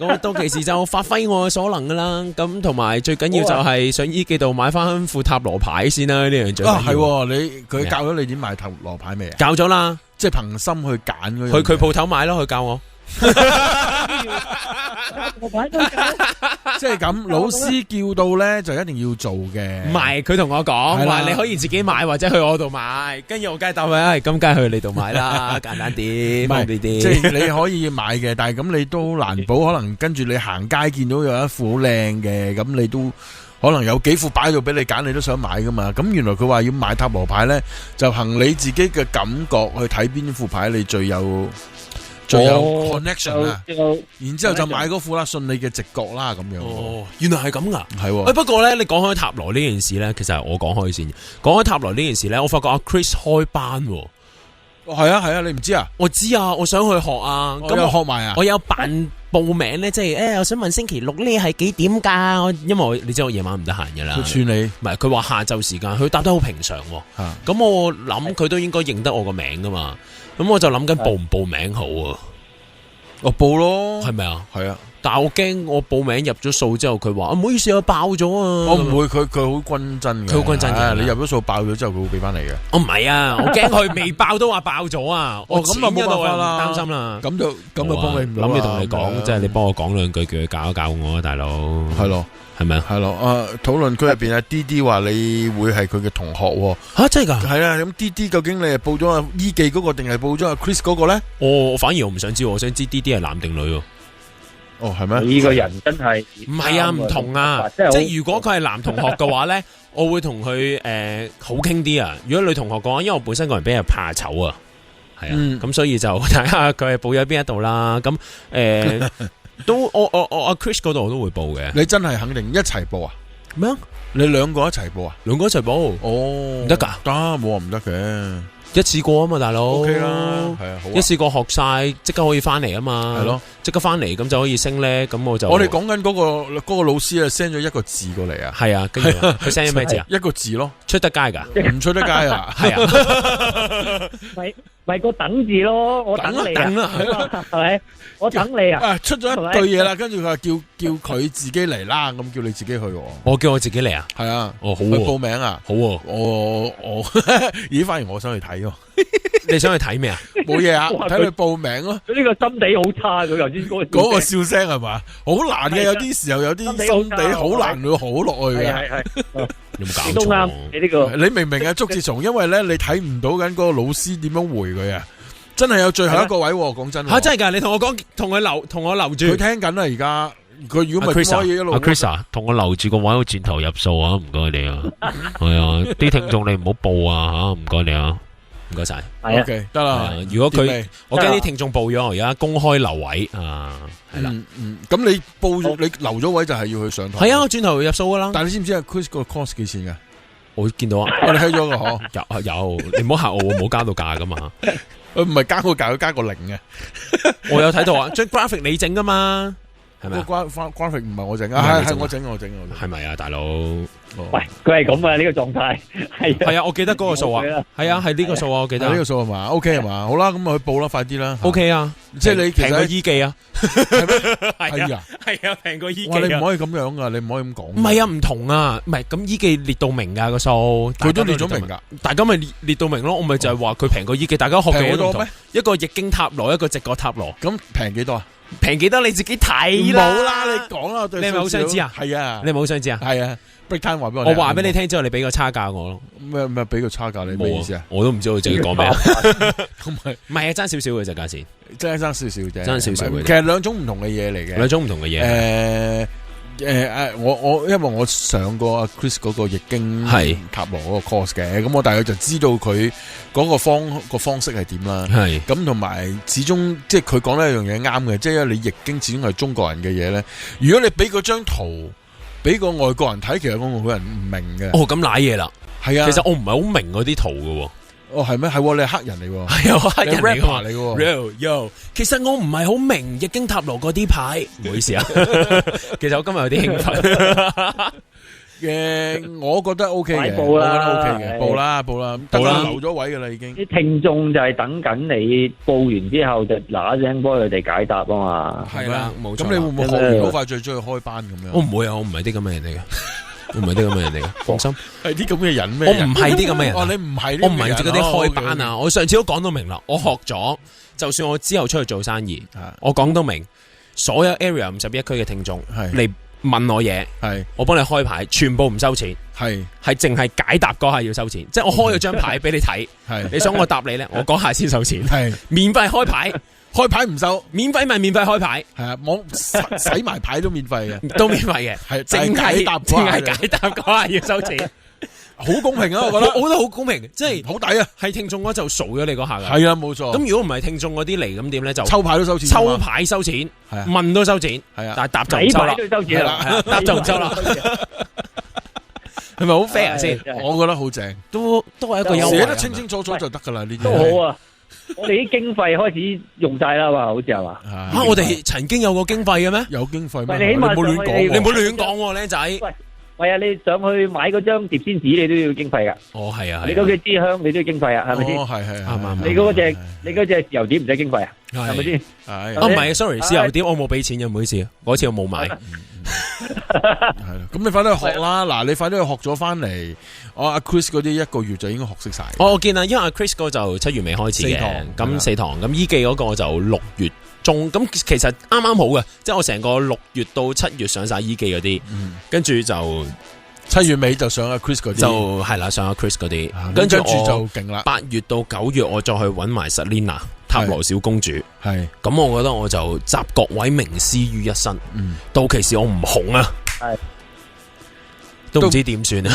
我到期時就發揮我嘅所能噶啦，咁同埋最緊要就係上醫記度買翻副塔羅牌先啦，呢樣最緊要。啊，係，佢教咗你點買塔羅牌未啊？教咗啦，即係憑心去揀嗰樣。去佢鋪頭買咯，佢教我。即係咁，老師叫到咧就一定要做嘅。唔係，佢同我講話你可以自己買或者去我度買，跟住我梗係答佢，咁梗係去你度買啦，簡單啲，方便啲。即係你可以買嘅，但係咁你都難保，可能跟住你行街見到有一副好靚嘅，咁你都可能有幾副擺到俾你揀，你都想買噶嘛。咁原來佢話要買塔羅牌咧，就憑你自己嘅感覺去睇邊副牌你最有 connection 啊，然之後就買嗰副啦，信你嘅直覺啦咁樣。哦，原來係咁噶，係。不過咧，你講開塔羅呢件事咧，其實係我講開先。講開塔羅呢件事咧，我發覺阿 Chris 開班。哦，係啊係啊，你唔知啊？我知啊，我想去學啊。咁我學埋啊。我有辦報名咧，即係我想問星期六呢係幾點㗎？因為你知我夜晚唔得閒㗎啦。佢串你，唔係佢話下晝時間，佢答得好平常喎。咁我諗佢都應該認得我個名㗎嘛。咁我就諗緊報唔報名好啊？我報咯，係咪啊？係啊，但係我驚我報名入咗數之後，佢話唔好意思，我爆咗啊！我唔會，佢好均真嘅，佢好均真嘅。你入咗數爆咗之後，佢會俾翻你嘅。我唔係啊，我驚佢未爆都話爆咗啊！我咁啊冇辦法啦，擔心啦。咁就幫你唔到啦。諗住同你講，即係你幫我講兩句，叫佢教一教我啊，大佬。係咯。係咪啊？係咯，討論區入邊D D 話你會係佢嘅同學喎。吓，真係噶？係啊，咁 D D 究竟你係報咗醫記嗰個定係報咗Chris 嗰個咧？反而我唔想知，我想知 D D 係男定女喎。哦，係咩？呢個人真係唔係啊，唔同啊。即係如果佢係男同學嘅話咧，我會同佢好傾啲啊。如果女同學嘅話，因為我本身個人比較怕醜啊，係啊，咁所以就睇下佢係報咗邊一度啦。咁都我阿 Chris 嗰度我都會報嘅。你真係肯定一齊報啊？咩啊？你兩個一齊報啊？兩個一齊報？哦，唔得噶？得，冇話唔得嘅。一次過啊嘛，大佬。OK 啦，係啊，好。一次過學晒，即刻可以翻嚟啊嘛。係咯，即刻翻嚟咁就可以升咧。咁我就我哋講緊嗰個老師啊 send 咗一個字過嚟啊。係啊，跟住佢 send 咗咩字啊？一個字咯，出得街噶？唔出得街啊？係啊。咪個等字咯，我等你啊，係咪？我等你啊！出咗一句嘢啦，跟住佢話叫佢自己嚟啦，咁叫你自己去。我叫我自己嚟啊？係啊。哦，好。去報名啊？好。我咦，反而我想去睇喎。你想去睇咩啊？冇嘢啊，睇佢報名咯。佢呢個心地好差，佢頭先嗰個笑聲係嘛？好難嘅，有啲時候有啲心地好難會好落去嘅。係。有冇搞錯？都啱，你呢個你明唔明啊？竹節蟲，因為咧你睇唔到緊嗰個老師點樣回佢啊！真係有最後一個位，講真吓，真係噶！你同我講，同我留住。佢聽緊啦，而家佢如果唔係可以一路。阿 Chris 啊，同我留住個位，我轉頭入數啊！唔該你啊，係啊，啲聽眾你唔好報啊吓，唔該你啊，唔該晒。係啊，得啦。如果佢，我驚啲聽眾報咗，我而家公開留位啊，係啦。咁你報咗，你留咗位就係要去上堂。係啊，我轉頭入數噶啦。但係你知唔知啊 Chris 個 course 幾錢噶？我見到啊，我哋開咗個嗬。有，你唔好嚇我，冇加到價噶嘛。佢唔係加個價，佢加個零嘅。我有睇到啊，將 graphic 你整噶嘛，係咪啊？graphic 唔係我整啊，係我整，係咪啊，大佬？喂，佢係咁啊，呢個狀態係啊，我記得嗰個數啊，係啊，係呢個數啊，我記得呢個數係嘛 ？OK 係嘛？好啦，咁咪去報啦，快啲啦。OK 啊，即係你平過醫記啊？係咩？係啊，係啊，平過醫記。哇，你唔可以咁樣噶，你唔可以咁講。唔係啊，唔同啊，唔係咁醫記列到明噶個數，佢都列咗明噶，大家咪列到明咯。我咪就係話佢平過醫記，大家學嘅都唔同。一個易經塔羅，一個直覺塔羅，咁平幾多啊？平幾多你自己睇啦。冇啦，你講啦，你係咪好想知啊？係啊，你係咪好想知啊？係啊。break time 話俾我話俾你聽之後，你俾個差價我咯。咩俾個差價你咩意思啊？我都唔知道自己講咩。咁咪唔係啊，爭少少嘅啫價錢，真係爭少少啫，爭少少嘅。其實兩種唔同嘅嘢嚟嘅，兩種唔同嘅嘢。我因為我上過阿 Chris 嗰個易經塔羅嗰個 course 嘅，咁我大概就知道佢嗰個方式係點啦。係咁同埋始終即係佢講得一樣嘢啱嘅，即係因為你易經始終係中國人嘅嘢咧。如果你俾嗰張圖俾個外國人睇，其實嗰個外國人唔明嘅。哦，咁瀨嘢啦。係啊，其實我唔係好明嗰啲圖嘅。哦，係咩？係你係黑人嚟喎。係啊，黑人嚟嘅。Yo，其實我唔係好明易經塔羅嗰啲牌，唔好意思啊。其實我今日有啲興奮。我覺得 OK 嘅，報啦，我覺得 OK 嘅，報啦，得啦，留咗位噶啦已經。啲聽眾就係等緊你報完之後就嗱一聲幫佢哋解答啊嘛。係啦，冇錯。咁你會唔會學完好快再出去開班咁樣？我唔會啊，我唔係啲咁嘅人嚟嘅。我唔係啲咁嘅人嚟嘅，放心。係啲咁嘅人咩？我唔係啲咁嘅人。哦，你唔係，我唔係嗰啲開班啊！我上次都講到明啦，我學咗，就算我之後出去做生意，我講到明，所有 Area 51區嘅聽眾嚟問我嘢，我幫你開牌，全部唔收錢，係淨係解答嗰下要收錢，即係我開咗張牌俾你睇，你想我答你咧，我嗰下先收錢，免費開牌。開牌唔收，免費咪免費開牌，係啊，我洗埋牌都免費嘅，都免費嘅，係淨係解答嗰下要收錢，好公平啊！我覺得，我覺得好公平，即係好抵啊！係聽眾嗰就數咗你嗰下噶，係啊，冇錯。咁如果唔係聽眾嗰啲嚟，咁點咧就抽牌都收錢，抽牌收錢，係啊，問都收錢，係啊，但係答就唔收啦，係啦，答就唔收啦，係咪好 fair 先？我覺得好正，都係一個優惠，寫得清清楚楚就得噶啦，呢啲都好啊。我哋啲經費開始用晒啦嘛，好似係嘛？吓，我哋曾經有過經費嘅咩？有經費咩？你起碼唔好亂講，你唔好亂講，僆仔。喂，係啊，你上去買嗰張碟仙紙，你都要經費噶。哦，係啊，你嗰支香，你都要經費啊，係咪先？哦，係啱。你嗰隻豉油碟唔使經費啊？係咪先？係。哦，唔係 ，sorry，豉油碟我冇俾錢嘅，唔好意思，嗰次我冇買。係啦，咁你快啲去學啦！嗱，你快啲去學咗翻嚟，阿 Chris 嗰啲1個月就應該學識晒。我見啊，因為阿 Chris 嗰就7月尾開始嘅，咁4堂，咁醫記嗰個就6月中，咁其實啱啱好嘅，即係我成個6月到7月上晒醫記嗰啲，跟住就7月尾就上阿 Chris 嗰啲，就係啦，上阿 Chris 嗰啲，跟住就勁啦。8月到9月我再去揾埋 Selina。塔羅小公主係，咁我覺得我就集各位名師於一身。到其時我唔紅啊，都唔知點算啊！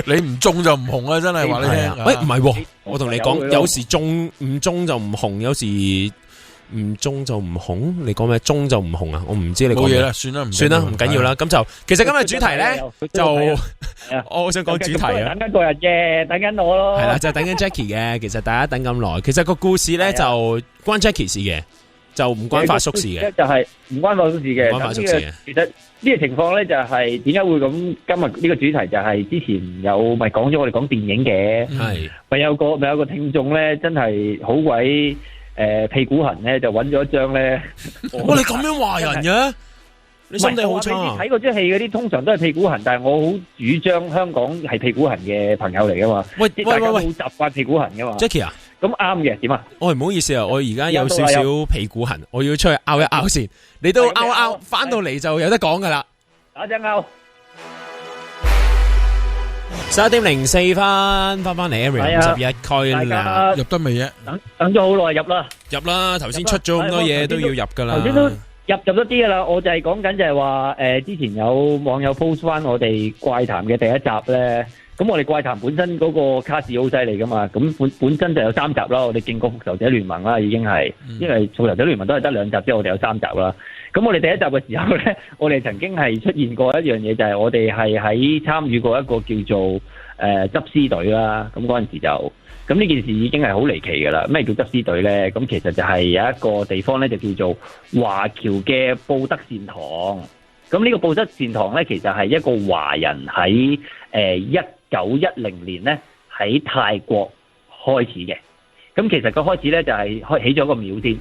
你唔中就唔紅啊！真係話你聽。喂，唔係，我同你講，有時中唔中就唔紅，有時唔中就唔紅。你講咩？中就唔紅啊！我唔知你講咩。冇嘢啦，算啦，唔緊要啦。咁就其實今日主題咧，就我想講主題啊。等緊個人嘅，等緊我咯。係啦，就等緊 Jackie 嘅。其實大家等咁耐，其實個故事咧就關 Jackie 事嘅，就唔關發叔事嘅。就係唔關發叔事嘅。唔關發叔事嘅。其實呢個情況咧就係點解會咁？今日呢個主題就係之前有咪講咗我哋講電影嘅，係咪有個聽眾咧，真係好鬼。屁股痕咧就揾咗一張咧，你咁樣話人嘅，你心地好差。睇嗰出戲嗰啲通常都係屁股痕，但係我好主張香港係屁股痕嘅朋友嚟噶嘛。喂，大家好習慣屁股痕噶嘛。Jackie 啊，咁啱嘅點啊？唔好意思啊，我而家有少少屁股痕，我要出去拗一拗先。你都拗一拗，翻到嚟就有得講噶啦。打隻拗。11:04翻嚟 Area 51區啦，入得未啫？等咗好耐入啦，頭先出咗咁多嘢都要入噶啦。頭先都入咗啲噶啦，我就係講緊就係話之前有網友 post 翻我哋怪談嘅第一集咧，咁我哋怪談本身嗰個卡士好犀利噶嘛，咁本身就有3集啦，我哋勁過復仇者聯盟啦，已經係，因為復仇者聯盟都係得2集，之後我哋有3集啦。咁我哋第一集嘅時候咧，我哋曾經係出現過一樣嘢，就係我哋係喺參與過一個叫做執屍隊啦。咁嗰陣時就，咁呢件事已經係好離奇㗎啦。咩叫執屍隊咧？咁其實就係有一個地方咧，就叫做華僑嘅布德善堂。咁呢個布德善堂咧，其實係一個華人喺1910年咧喺泰國開始嘅。咁其實佢開始咧就係起咗個廟先。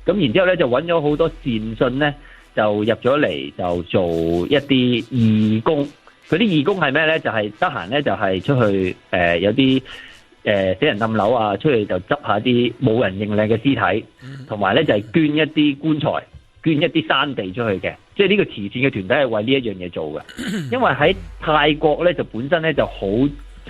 咁然之後咧就揾咗好多善信咧，就入咗嚟就做一啲義工。佢啲義工係咩咧？就係得閒咧就係出去有啲死人冧樓啊，出嚟就執下啲冇人認領嘅屍體，同埋咧就係捐一啲棺材、捐一啲山地出去嘅。即係呢個慈善嘅團體係為呢一樣嘢做嘅。因為喺泰國咧就本身咧就好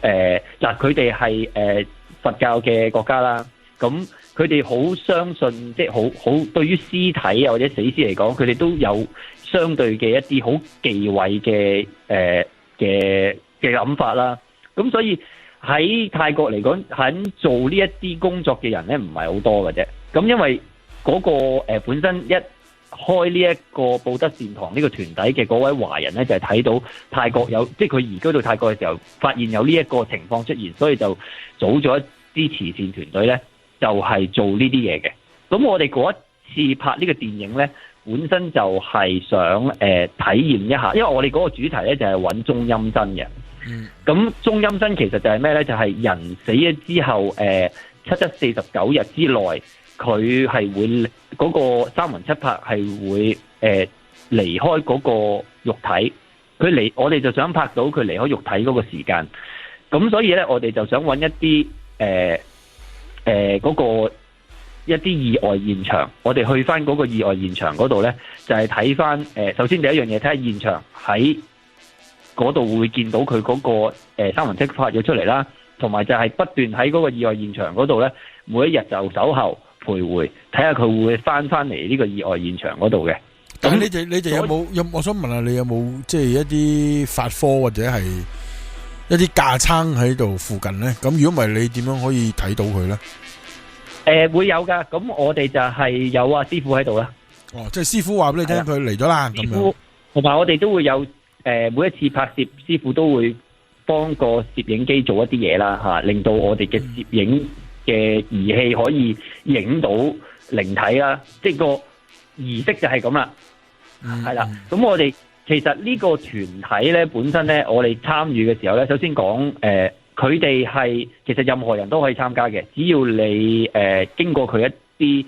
佢哋係佛教嘅國家啦，咁佢哋好相信，即係好對於屍體啊或者死屍嚟講，佢哋都有相對嘅一啲好忌諱嘅諗法啦。咁所以喺泰國嚟講，肯做呢一啲工作嘅人咧，唔係好多嘅啫。咁因為嗰個本身一開呢一個布德善堂呢個團體嘅嗰位華人咧，就係睇到泰國有，即係佢移居到泰國嘅時候，發現有呢一個情況出現，所以就組咗一啲慈善團隊咧，就係做呢啲嘢嘅。咁我哋嗰一次拍呢個電影咧，本身就係想體驗一下，因為我哋嗰個主題咧就係揾中陰身嘅。咁中陰身其實就係咩咧？就係人死咗之後，749日之內，佢係會嗰個三魂七魄係會離開嗰個肉體。我哋就想拍到佢離開肉體嗰個時間。咁所以咧，我哋就想揾一啲嗰個一啲意外現場。我哋去翻嗰個意外現場嗰度咧，就係睇翻首先第一樣嘢，睇下現場喺嗰度會見到佢嗰個三魂七魄咗出嚟啦，同埋就係不斷喺嗰個意外現場嗰度咧，每一日就守候徘徊，睇下佢會翻嚟呢個意外現場嗰度嘅。咁你哋有冇我想問下你有冇即係一啲法科或者係一啲架撐喺度附近咧？咁如果唔係，你點樣可以睇到佢咧？會有噶，咁我哋就係有師傅喺度啦。哦，即係師傅話俾你聽，佢嚟咗啦，咁樣。同埋我哋都會有。每一次拍攝，師傅都會幫個攝影機做一啲嘢啦，令到我哋嘅攝影嘅儀器可以影到靈體啦，即係個儀式就係咁啦，係啦。咁我哋其實呢個團體咧，本身咧，我哋參與嘅時候咧，首先講佢哋係其實任何人都可以參加嘅，只要你經過佢一啲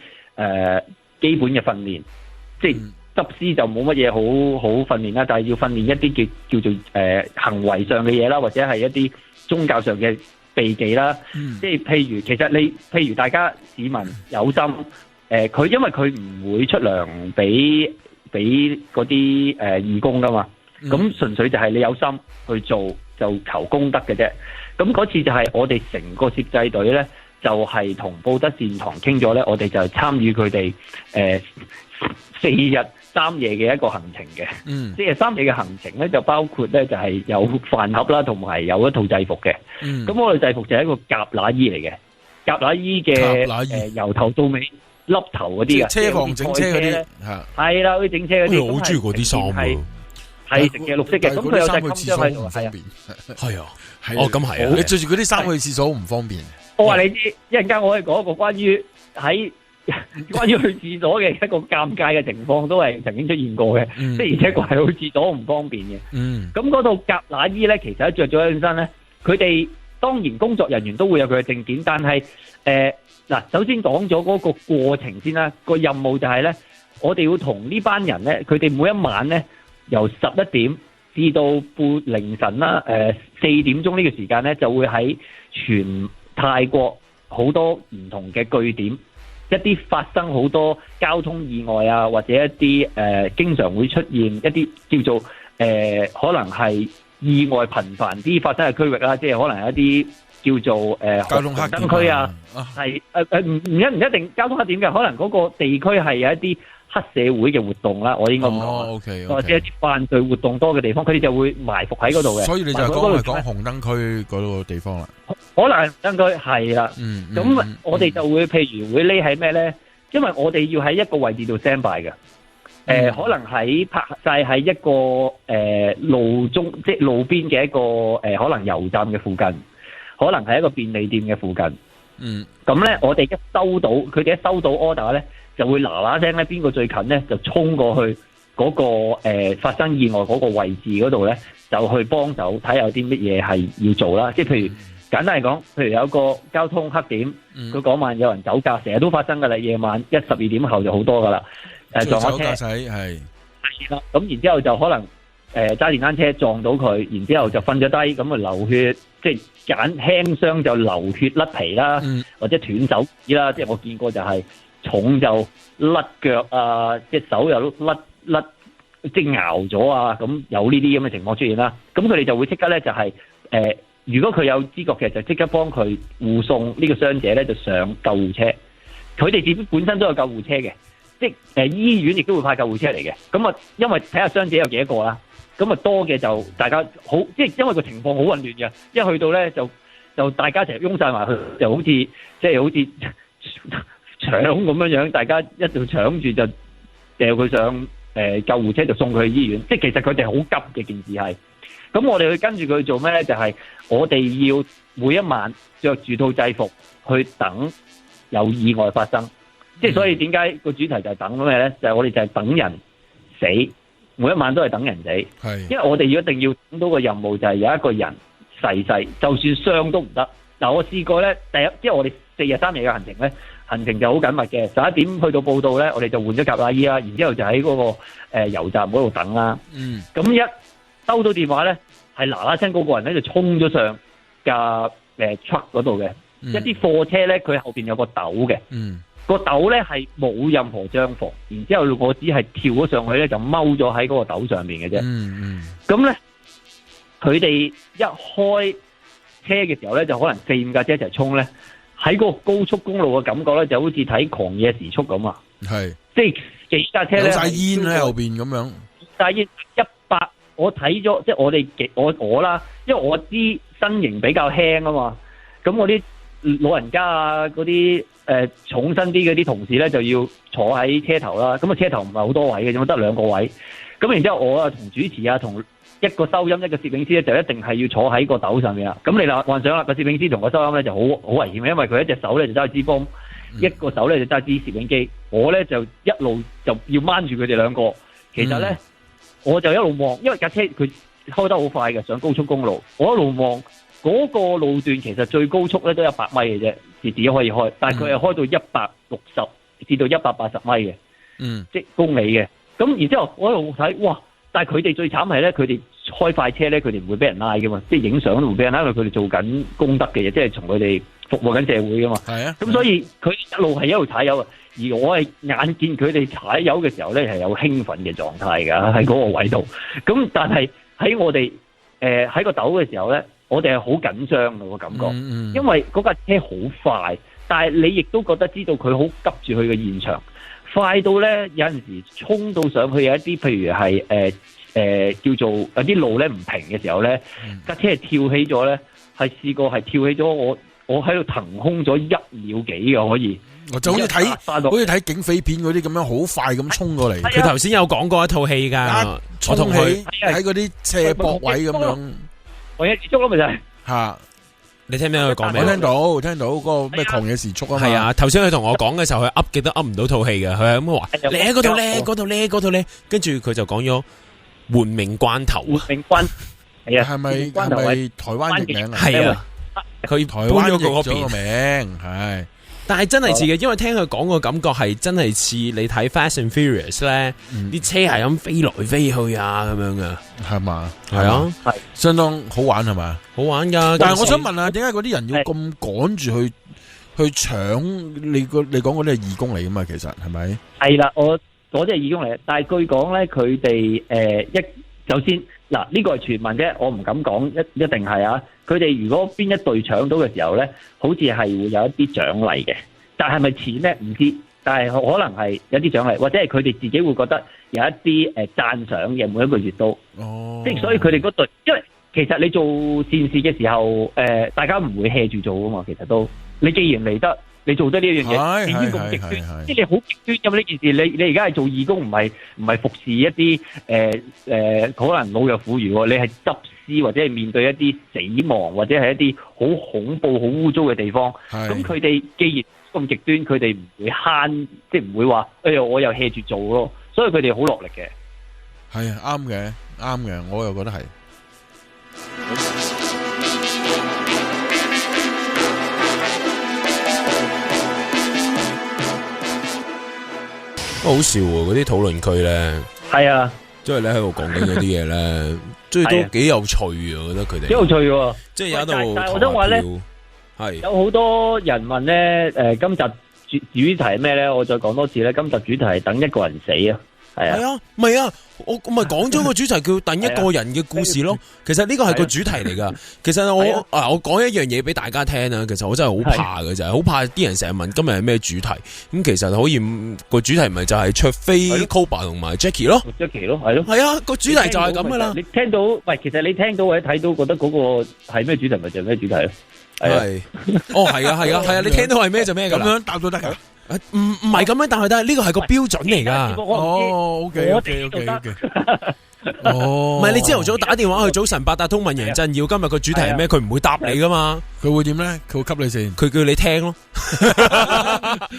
基本嘅訓練，即係。執師就冇乜嘢好訓練啦，但係要訓練一啲叫做行為上嘅嘢啦，或者係一啲宗教上嘅秘技啦。即係譬如其實譬如大家市民有心，佢因為佢唔會出糧俾嗰啲義工噶嘛，咁純粹就係你有心去做就求功德嘅啫。咁嗰次就係我哋成個攝製隊咧，就係同布德善堂傾咗咧，我哋就參與佢哋4日3夜嘅一個行程嘅。即係3夜嘅行程咧，就包括咧就係有飯盒啦，同埋有一套制服嘅。咁我哋制服就係一個夾乸衣嚟嘅，夾乸衣嘅由頭到尾笠頭嗰啲嘅，車房整車嗰啲係啦，嗰啲整車嗰啲。我好中意嗰啲衫喎，係成嘅綠色嘅，咁佢有隻襟章喺度，係啊，哦咁係啊，你着住嗰啲衫去廁所唔方便。我話你知，一陣間我可以講一個關於去廁所嘅一個尷尬嘅情況，都係曾經出現過嘅。即係而且確係去廁所唔方便嘅。咁嗰套夾乸衣咧，其實着咗起身咧，佢哋當然工作人員都會有佢嘅證件，但係嗱，首先講咗嗰個過程先啦。個任務就係咧，我哋要同呢班人咧，佢哋每一晚咧，由11點至到凌晨啦，4點鐘呢個時間咧，就會喺全泰國好多唔同嘅據點，一啲發生好多交通意外啊，或者一啲經常會出現一啲叫做可能係意外頻繁啲發生嘅區域啦，即係可能係一啲叫做交通黑燈區啊，係唔一定交通黑點嘅，可能嗰個地區係有一啲黑社會嘅活動啦，我應該咁講，或者一啲犯罪活動多嘅地方，佢哋就會埋伏喺嗰度嘅。所以你就講紅燈區嗰個地方啦。可能係紅燈區係啦，咁我哋就會譬如會匿喺咩咧？因為我哋要喺一個位置度 stand by 嘅，可能喺拍晒喺一個路中，即係路邊嘅一個可能油站嘅附近，可能係一個便利店嘅附近。咁咧，我哋佢哋一收到 order 咧，就會嗱嗱聲咧，邊個最近咧就衝過去嗰個發生意外嗰個位置嗰度咧，就去幫手睇下有啲乜嘢係要做啦。即係譬如簡單嚟講，譬如有個交通黑點，佢嗰晚有人酒駕，成日都發生噶啦。夜晚12點後就好多噶啦，撞咗車係啦。咁然之後就可能揸電單車撞到佢，然之後就瞓咗低，咁啊流血即係揀輕傷就流血甩皮啦，或者斷手指啦，即係我見過就係重就甩腳啊，隻手又甩即係拗咗啊，咁有呢啲咁嘅情況出現啦。咁佢哋就會即刻咧就係如果佢有知覺嘅，就即刻幫佢護送呢個傷者咧就上救護車。佢哋自己本身都有救護車嘅，即係醫院亦都會派救護車嚟嘅。咁啊，因為睇下傷者有幾多個啦。咁啊多嘅就大家好，即係因為個情況好混亂嘅，一去到咧就大家一齊擁晒埋去，就好似即係好似搶咁樣，大家一度搶住就掉佢上救護車，就送佢去醫院。即係其實佢哋好急嘅件事係。咁我哋去跟住佢做咩咧？就係我哋要每一晚着住套制服去等有意外發生。即係所以點解個主題就係等咩咧？就係我哋就係等人死。每一晚都係等人死，因為我哋一定要等到個任務就係有一個人逝世，就算傷都唔得。嗱，我試過咧，即係我哋4日3夜嘅行程咧，行程就好緊密嘅。11點去到報到咧，我哋就換咗夾衣啦，然之後就喺嗰個油站嗰度等啦。咁一收到電話咧，係嗱嗱聲嗰個人咧就衝咗上架truck 嗰度嘅，一啲貨車咧佢後邊有個斗嘅。個斗咧係冇任何帳篷，然之後我只係跳咗上去咧，就踎咗喺嗰個斗上面嘅啫。咁咧，佢哋一開車嘅時候咧，就可能4-5架車一齊衝咧，喺嗰個高速公路嘅感覺咧，就好似睇狂野時速咁啊！係，即係幾架車咧，有晒煙喺後邊咁樣。但係100，我睇咗，即係我啦，因為我知身形比較輕啊嘛，咁我啲老人家啊，嗰啲重身啲嗰啲同事咧就要坐喺車頭啦。咁啊車頭唔係好多位嘅，只得2個位。咁然之後我啊同主持啊同一個收音一個攝影師咧就一定係要坐喺個斗上面啦。咁你嗱幻想啦，個攝影師同個收音咧就好危險嘅，因為佢一隻手咧就揸住支風，一個手咧就揸住支攝影機。我咧就一路就要掹住佢哋2個。其實咧我就一路望，因為架車佢開得好快嘅，上高速公路，我一路望。嗰個路段其實最高速咧都100米嘅啫，自己可以開，但係佢係開到160至到180米嘅，即公里嘅。咁然之後我喺度睇，哇！但係佢哋最慘係咧，佢哋開快車咧，佢哋唔會俾人拉噶嘛，即係影相都唔會俾人拉，因為佢哋做緊功德嘅嘢，即係從佢哋服務緊社會噶嘛。係啊。咁所以佢一路係一路踩油啊，而我係眼見佢哋踩油嘅時候咧係有興奮嘅狀態㗎，喺嗰個位度。咁但係喺我哋喺個斗嘅時候咧。我哋係好緊張嘅個感覺，因為嗰架車好快，但係你亦都覺得知道佢好急住去嘅現場，快到咧有陣時衝到上去有一啲，譬如係叫做有啲路咧唔平嘅時候咧，架車係跳起咗咧，係試過係跳起咗我喺度騰空咗1秒幾嘅可以。我就好似睇警匪片嗰啲咁樣，好快咁衝過嚟。佢頭先有講過一套戲㗎，我同佢喺嗰啲斜坡位咁樣。狂野時速咯，咪就係吓，你聽唔聽佢講咩？我聽到嗰個咩狂野時速啊嘛。係啊，頭先佢同我講嘅時候，佢噏極都噏唔到套戲嘅，佢係咁話，你喺嗰度咧，嗰度咧，跟住佢就講咗換命關頭。換命關係啊，係咪台灣譯名啊？係啊，佢台灣譯咗個名係。但係真係似嘅，因為聽佢講個感覺係真係似你睇 Fast and Furious 咧，啲車係咁飛來飛去啊咁樣嘅，係嘛？係啊，係相當好玩係嘛？好玩噶！但係我想問下，點解嗰啲人要咁趕住去搶？你講嗰啲係義工嚟噶嘛？其實係咪？係啦，我嗰啲係義工嚟，但係據講咧，佢哋首先嗱呢個係傳聞啫，我唔敢講一定係啊。佢哋如果邊一隊搶到嘅時候咧，好似係會有一啲獎勵嘅，但係咪錢咧唔知，但係可能係有啲獎勵，或者係佢哋自己會覺得有一啲讚賞嘅，每一個月都，即係所以佢哋嗰隊，因為其實你做善事嘅時候，大家唔會 hea 住做噶嘛，其實都，你既然嚟得，你做得呢樣嘢，點知咁極端？即係你好極端咁呢件事，你而家係做義工，唔係服侍一啲可能老弱婦孺，你係執屍或者係面對一啲死亡或者係一啲好恐怖、好污糟嘅地方。咁佢哋既然咁極端，佢哋唔會慳，即係唔會話，哎呀我又 hea 住做咯，所以佢哋好落力嘅。係啊，啱嘅，我又覺得係。好笑喎！嗰啲討論區咧，係啊，即係你喺度講緊嗰啲嘢咧，即係都幾有趣啊！我覺得佢哋幾有趣喎。即係有喺度但係我想話咧，係有好多人問咧，今集主題係咩咧？我再講多次咧，今集主題係等一個人死啊！係啊，唔係啊，我咪講咗個主題叫等一個人嘅故事咯。其實呢個係個主題嚟噶。其實我講一樣嘢俾大家聽啊。其實我真係好怕嘅就係好怕啲人成日問今日係咩主題。咁其實可以個主題咪就係卓飛、Koba 同埋 Jackie 咯。Jackie 咯，係咯。係啊，個主題就係咁噶啦。你聽到喂，其實你聽到或者睇到覺得嗰個係咩主題咪就係咩主題咯。係，係啊，你聽到係咩就咩噶啦。咁樣答都得噶。唔係咁樣，但係呢個係個標準嚟噶。哦，OK。哦，唔係你朝頭早打電話去早晨八達通問楊振耀今日個主題係咩，佢唔會答你噶嘛。佢會點咧？佢會給你先，佢叫你聽咯。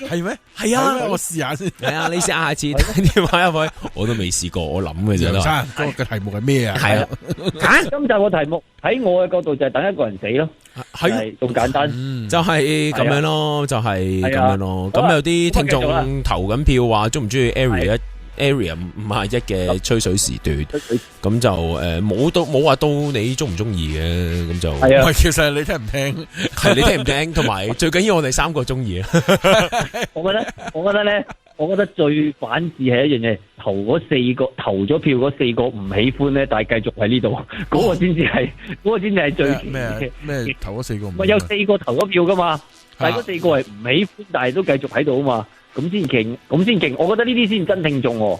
係咩？係啊，我試下先。係啊，你試下次打電話入去，我都未試過，我諗嘅啫。楊生，嗰個題目係咩啊？係啊，今集個題目喺我嘅角度就係等一個人死咯。係咁簡單，就係咁樣咯，就係咁樣咯。咁有啲聽眾投緊票話中唔中意 Area 51嘅吹水時段，咁就冇話到你中唔中意嘅，咁就唔係，其實你聽唔聽？係你聽唔聽？同埋最緊要我哋三個中意啊！我覺得最反智係一樣嘢，投咗票嗰4個唔喜歡咧，但係繼續喺呢度，嗰個先至係最咩投咗4個唔？咪有4個投咗票噶嘛？但係嗰4個係唔喜歡，但係都繼續喺度啊嘛。咁先勁，我覺得呢啲先真聽眾喎，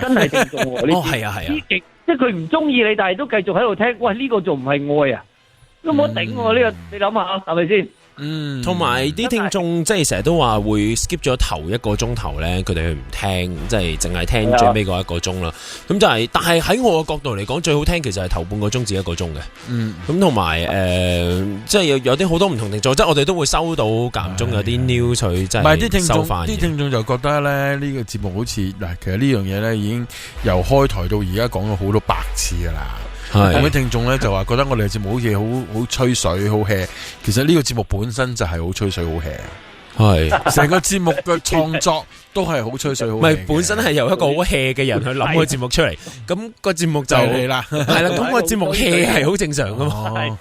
真係聽眾喎。哦，係啊，即係佢唔中意你，但係都繼續喺度聽。喂，呢個仲唔係愛啊？都冇得頂喎！呢個你諗下，係咪先？同埋啲聽眾即係成日都話會 skip 咗頭1個鐘頭咧，佢哋唔聽，即係淨係聽最尾嗰1個鐘啦。咁就係，但係喺我嘅角度嚟講，最好聽其實係頭半個鐘至1個鐘嘅。咁同埋即係有啲好多唔同聽眾，即係我哋都會收到間中有啲 news 佢即係收翻。啲聽眾就覺得咧呢個節目好似嗱，其實呢樣嘢咧已經由開台到而家講咗好多百次噶啦。咁啲聽眾咧就話覺得我哋嘅節目好似好吹水好 hea， 其實呢個節目本身就係好吹水好 hea， 係成個節目嘅創作都係好吹水好 hea。唔係本身係由一個好 hea 嘅人去諗個節目出嚟，咁個節目就係啦，係啦，咁個節目 hea 係好正常噶嘛。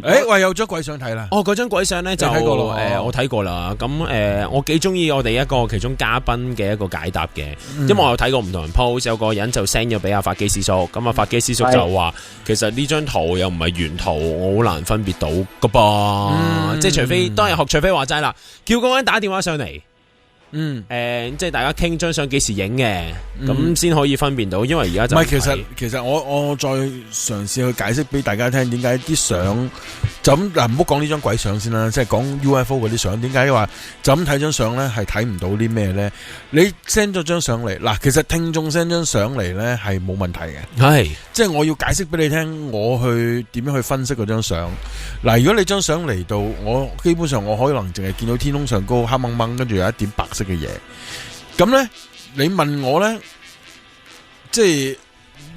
喂，有張鬼相睇啦！哦，嗰張鬼相咧就我睇過啦。咁我幾中意我哋一個其中嘉賓嘅一個解答嘅，因為我有睇過唔同人 post， 有個人就 send 咗俾阿法基師叔，咁阿法基師叔就話，其實呢張圖又唔係原圖，我好難分別到噶噃，即係除非當日學卓飛話齋啦，叫嗰個人打電話上嚟。即係大家傾張相幾時影嘅，咁先可以分辨到。因為而家就唔係，其實我再嘗試去解釋俾大家聽，點解啲相就咁嗱，唔好講呢張鬼相先啦，即係講 UFO 嗰啲相，點解話就咁睇張相咧係睇唔到啲咩咧？你 send 咗張相嚟嗱，其實聽眾 send 張相嚟咧係冇問題嘅，係即係我要解釋俾你聽，我去點樣去分析嗰張相嗱。如果你張相嚟到，我基本上我可能淨係見到天空上高黑掹掹，跟住有一點白色嘅嘢，咁咧你問我咧，即係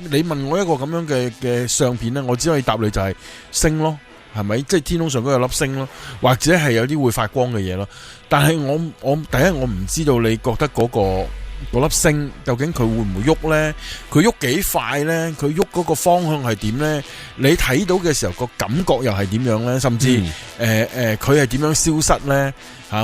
你問我一個咁樣嘅相片咧，我只可以答你就係星咯，係咪？即係天空上高有粒星咯，或者係有啲會發光嘅嘢咯。但係我第一我唔知道你覺得嗰粒星究竟佢會唔會喐咧？佢喐幾快咧？佢喐嗰個方向係點咧？你睇到嘅時候個感覺又係點樣咧？甚至佢係點樣消失咧？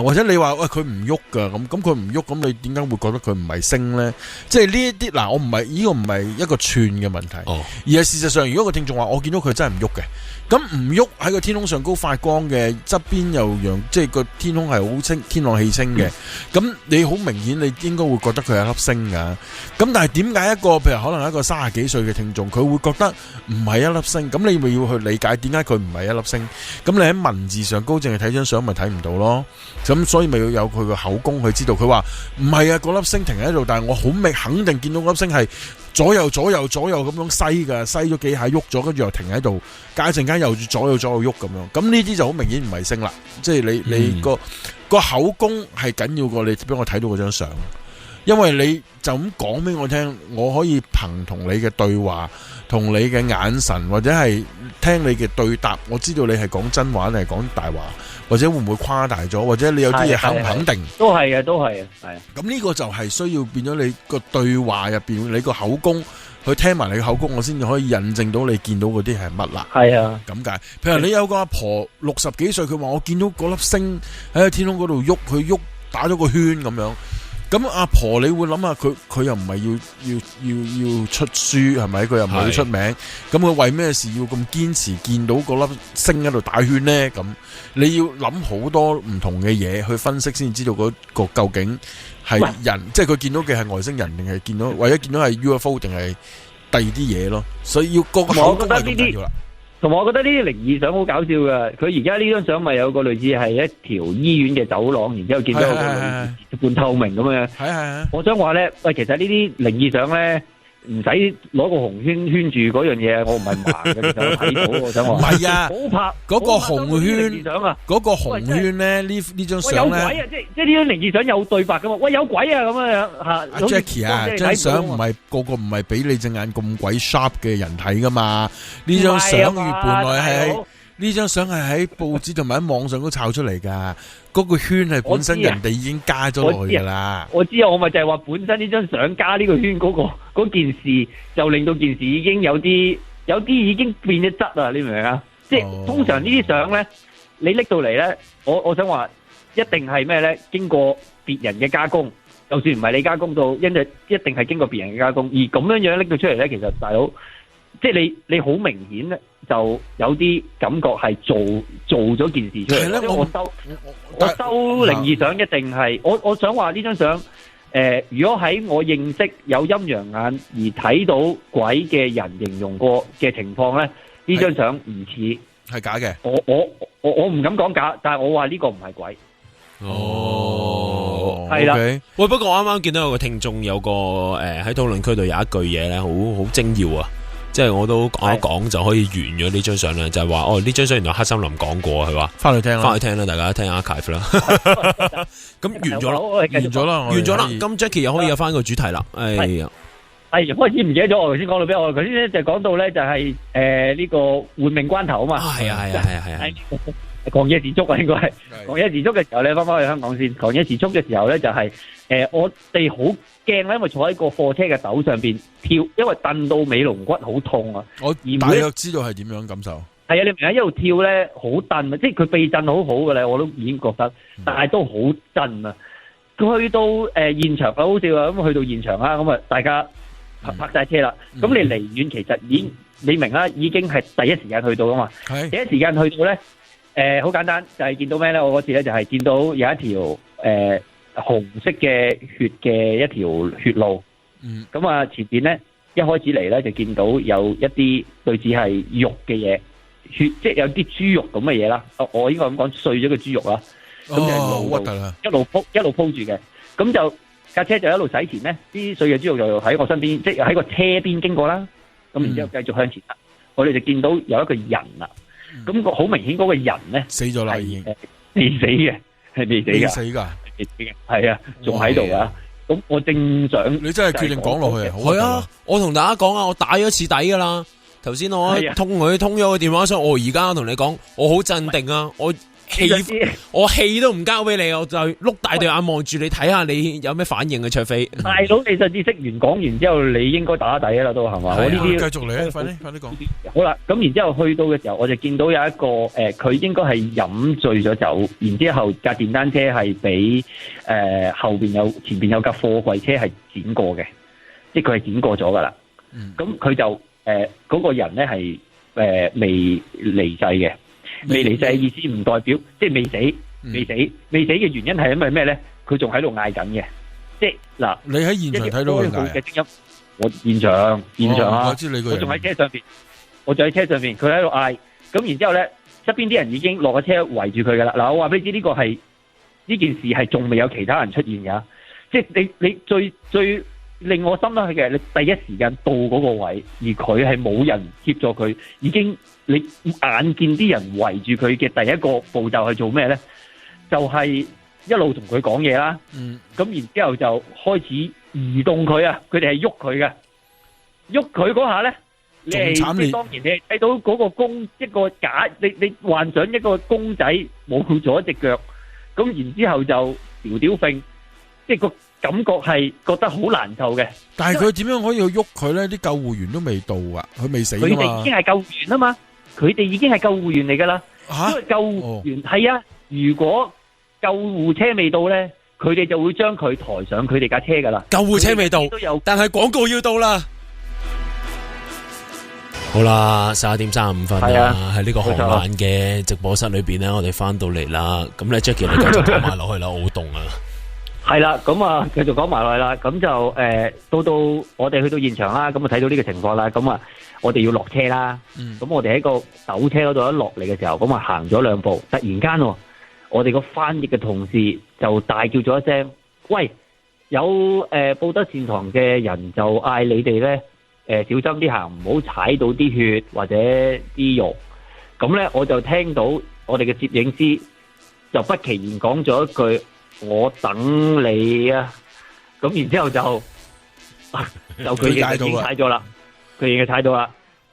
或者你話喂佢唔喐噶，咁佢唔喐，咁你點解會覺得佢唔係星咧？即係呢一啲嗱，我唔係呢個唔係一個串嘅問題，而係事實上，如果個聽眾話我見到佢真係唔喐嘅，咁唔喐喺個天空上高發光嘅側邊又讓即係個天空係好清，天朗氣清嘅，咁你好明顯你應該會覺得佢係一粒星噶。咁但係點解一個譬如可能一個30幾歲嘅聽眾，佢會覺得唔係一粒星？咁你咪要去理解點解佢唔係一粒星？咁你喺文字上高淨係睇張相咪睇唔到咯？咁所以咪要有佢個口供去知道，佢話唔係啊，嗰粒星停喺度，但係我好明肯定見到嗰粒星係左右咁樣西噶，西咗幾下喐咗，跟住又停喺度，隔一陣間又左右喐咁樣。咁呢啲就好明顯唔係星啦，即係你個口供係緊要過你俾我睇到嗰張相。因為你就咁講俾我聽，我可以憑同你嘅對話、同你嘅眼神或者係聽你嘅對答，我知道你係講真話定係講大話，或者會唔會誇大咗，或者你有啲嘢肯唔肯定？都係嘅，都係啊，係。咁呢個就係需要變咗你個對話入邊，你個口供去聽埋你嘅口供，我先至可以印證到你見到嗰啲係乜啦。係啊，咁解。譬如你有個阿婆60幾歲，佢話我見到嗰粒星喺個天空嗰度喐，佢喐打咗個圈咁樣。咁阿婆，你會諗下佢又唔係要出書係咪？佢又唔係要出名，咁佢為咩事要咁堅持見到嗰粒星喺度打圈呢？咁你要諗好多唔同嘅嘢去分析，先知道嗰個究竟係人，即係佢見到嘅係外星人，定係見到或者見到係 UFO 定係第二啲嘢咯？所以要個口供係咁緊要啦。同埋我覺得呢啲靈異相好搞笑噶，佢而家呢張相咪有個類似係一條醫院嘅走廊，然之後見到有個類似半透明咁樣。係。我想話咧，喂，其實呢啲靈異相咧，唔使攞個紅圈圈住嗰樣嘢，我唔係盲嘅，其實我睇到。我想話唔係啊，好拍嗰個紅圈相啊，嗰個紅圈咧，呢張相咧，有鬼啊！即係呢張靈異相有對白噶嘛？喂，有鬼啊！咁樣吓。阿 Jackie 啊，張相唔係個唔係俾你隻眼咁鬼 sharp 嘅人睇噶嘛？呢張相原本來係呢張相係喺報紙同埋喺網上都炒出嚟噶，嗰個圈係本身人哋已經加咗落去噶啦。我知啊，我咪就係話本身呢張相加呢個圈嗰件事，就令到件事已經有啲已經變咗質啦，你明唔明啊？即係通常呢啲相咧，你拎到嚟咧，我想話一定係咩咧？經過別人嘅加工，就算唔係你加工到，因為一定係經過別人嘅加工，而咁樣樣拎到出嚟咧，其實大佬。即係你好明顯咧，就有啲感覺係做咗件事出嚟。因為我收靈異相一定係我想話呢張相，如果喺我認識有陰陽眼而睇到鬼嘅人形容過嘅情況咧，呢張相唔似係假嘅。我唔敢講假，但係我話呢個唔係鬼。哦，係啦。喂，不過我啱啱見到有個聽眾有個喺討論區度有一句嘢咧，好精要啊！即係我都講一講就可以完咗呢張相啦，就係話呢張相原來黑森林講過係嘛？翻去聽啦，大家聽 archive 啦。咁完咗啦，完咗啦。咁 Jackie 又可以有翻個主題啦。係開始唔記得咗，我頭先講到邊？我頭先咧就講到咧就係呢個換命關頭啊嘛。係啊。狂野時速啊，應該係狂野時速嘅時候咧，翻返去香港先。狂野時速嘅時候咧，就係我哋好驚啦，因為坐喺個貨車嘅斗上邊跳，因為蹬到尾龍骨好痛啊。我大約知道係點樣感受。係啊，你明啊？一路跳咧好蹬啊，即係佢避震好好嘅咧，我都已經覺得，但係都好震啊。去到現場啊，好笑啊！咁去到現場啦，咁啊大家泊晒車啦。咁你離遠其實已經你明啦，已經係第一時間去到啊嘛。第一時間去到咧。好簡單，就係見到咩咧？我嗰次咧就係見到有一條紅色嘅血嘅一條血路。咁啊，前邊咧一開始嚟咧就見到有一啲類似係肉嘅嘢，血即係有啲豬肉咁嘅嘢啦。我應該咁講，碎咗個豬肉啦。咁就一路鋪住嘅。咁就架車就一路駛前咧，啲碎嘅豬肉就喺我身邊，即係喺個車邊經過啦。咁然之後繼續向前啦，我哋就見到有一個人啦。咁個好明顯嗰個人咧死咗啦，已經未死嘅，係未死噶，死噶，係啊，仲喺度噶。咁我正想，你真係決定講落去啊？係啊，我同大家講啊，我打咗一次底噶啦。頭先我通咗個電話上，我而家同你講，我好鎮定啊，我氣都唔交俾你，我就碌大對眼望住你，睇下你有咩反應啊，卓飛。大佬，你就知識完講完之後，你應該打底啦，都係嘛？我呢啲繼續嚟啊，快啲講。好啦，咁然之後去到嘅時候，我就見到有一個佢應該係飲醉咗酒，然之後架電單車係俾後邊前邊有架貨櫃車係剪過嘅，即係佢係剪過咗噶啦。咁佢就嗰個人咧係未離世嘅。未離世嘅意思唔代表即係未死嘅原因係因為咩咧？佢仲喺度嗌緊嘅，即係嗱。你喺現場睇到佢嗌嘅聲音，我現場啊！我知你個人，我仲喺車上邊，佢喺度嗌。咁然之後咧，側邊啲人已經落咗車圍住佢噶啦。嗱，我話俾你知，呢個係呢件事係仲未有其他人出現噶，即係你最令我心諗嘅，你第一時間到嗰個位，而佢係冇人協助佢，已經你眼見啲人圍住佢嘅第一個步驟係做咩咧？就係一路同佢講嘢啦。咁然之後就開始移動佢啊，佢哋係喐佢嘅，喐佢嗰下咧，你係即當然你係睇到嗰個一個假，你幻想一個公仔冇咗隻腳，咁然之後就條條揈，即係個感覺係覺得好難受嘅。但係佢點樣可以去喐佢咧？啲救護員都未到啊，佢未死啊嘛。佢哋已經係救護員啊嘛，佢哋已經係救護員嚟噶啦。因為救護員係啊，如果救護車未到咧，佢哋就會將佢抬上佢哋架車噶啦。救護車未到，但係廣告要到啦。好啦，11:35啦，喺呢個寒冷嘅直播室裏邊咧，我哋翻到嚟啦。咁咧 Jackie 你繼續講埋落去啦，好凍啊！係啦，咁啊繼續講埋落去啦。咁就到我哋去到現場啦，咁啊睇到呢個情況啦，咁啊我哋要落車啦。咁我哋喺個斗車嗰度一落嚟嘅時候，咁啊行咗兩步，突然間我哋個翻譯嘅同事就大叫咗一聲：喂，有報德善堂嘅人就嗌你哋咧。小心啲行，唔好踩到啲血或者啲肉。咁咧，我就聽到我哋嘅攝影師就不其然講咗一句：我等你啊！咁然之後就佢已經踩咗啦，佢已經踩到啦。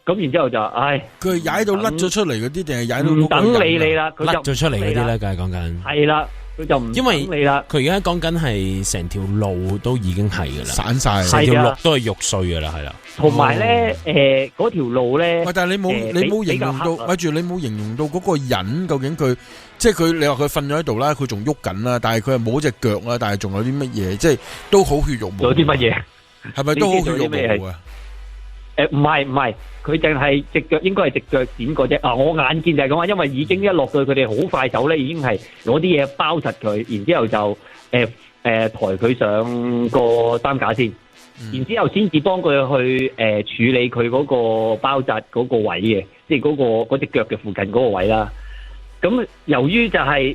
咁然之後就佢係踩到甩咗出嚟嗰啲，定係踩到唔等你啦？佢甩咗出嚟嗰啲咧，梗係講緊。係啦。佢就唔等你啦。佢而家講緊係成條路都已經係噶啦，散晒，成條路都係肉碎噶啦，係啦。同埋咧，嗰條路咧，喂，但係你冇形容到，咪住你冇形容到嗰個人究竟佢，即係佢，你話佢瞓咗喺度啦，佢仲喐緊啦，但係佢係冇隻腳啦，但係仲有啲乜嘢，即係都好血肉模糊。有啲乜嘢？係咪都好血肉模糊啊？唔係，佢淨係隻腳，應該係隻腳點過啫。我眼見就係咁啊，因為已經一落到去，佢哋好快手咧，已經係攞啲嘢包實佢，然之後就抬佢上個擔架先，然之後先至幫佢去處理佢嗰個包紮嗰個位嘅，即係嗰隻腳嘅附近嗰個位啦。咁由於就係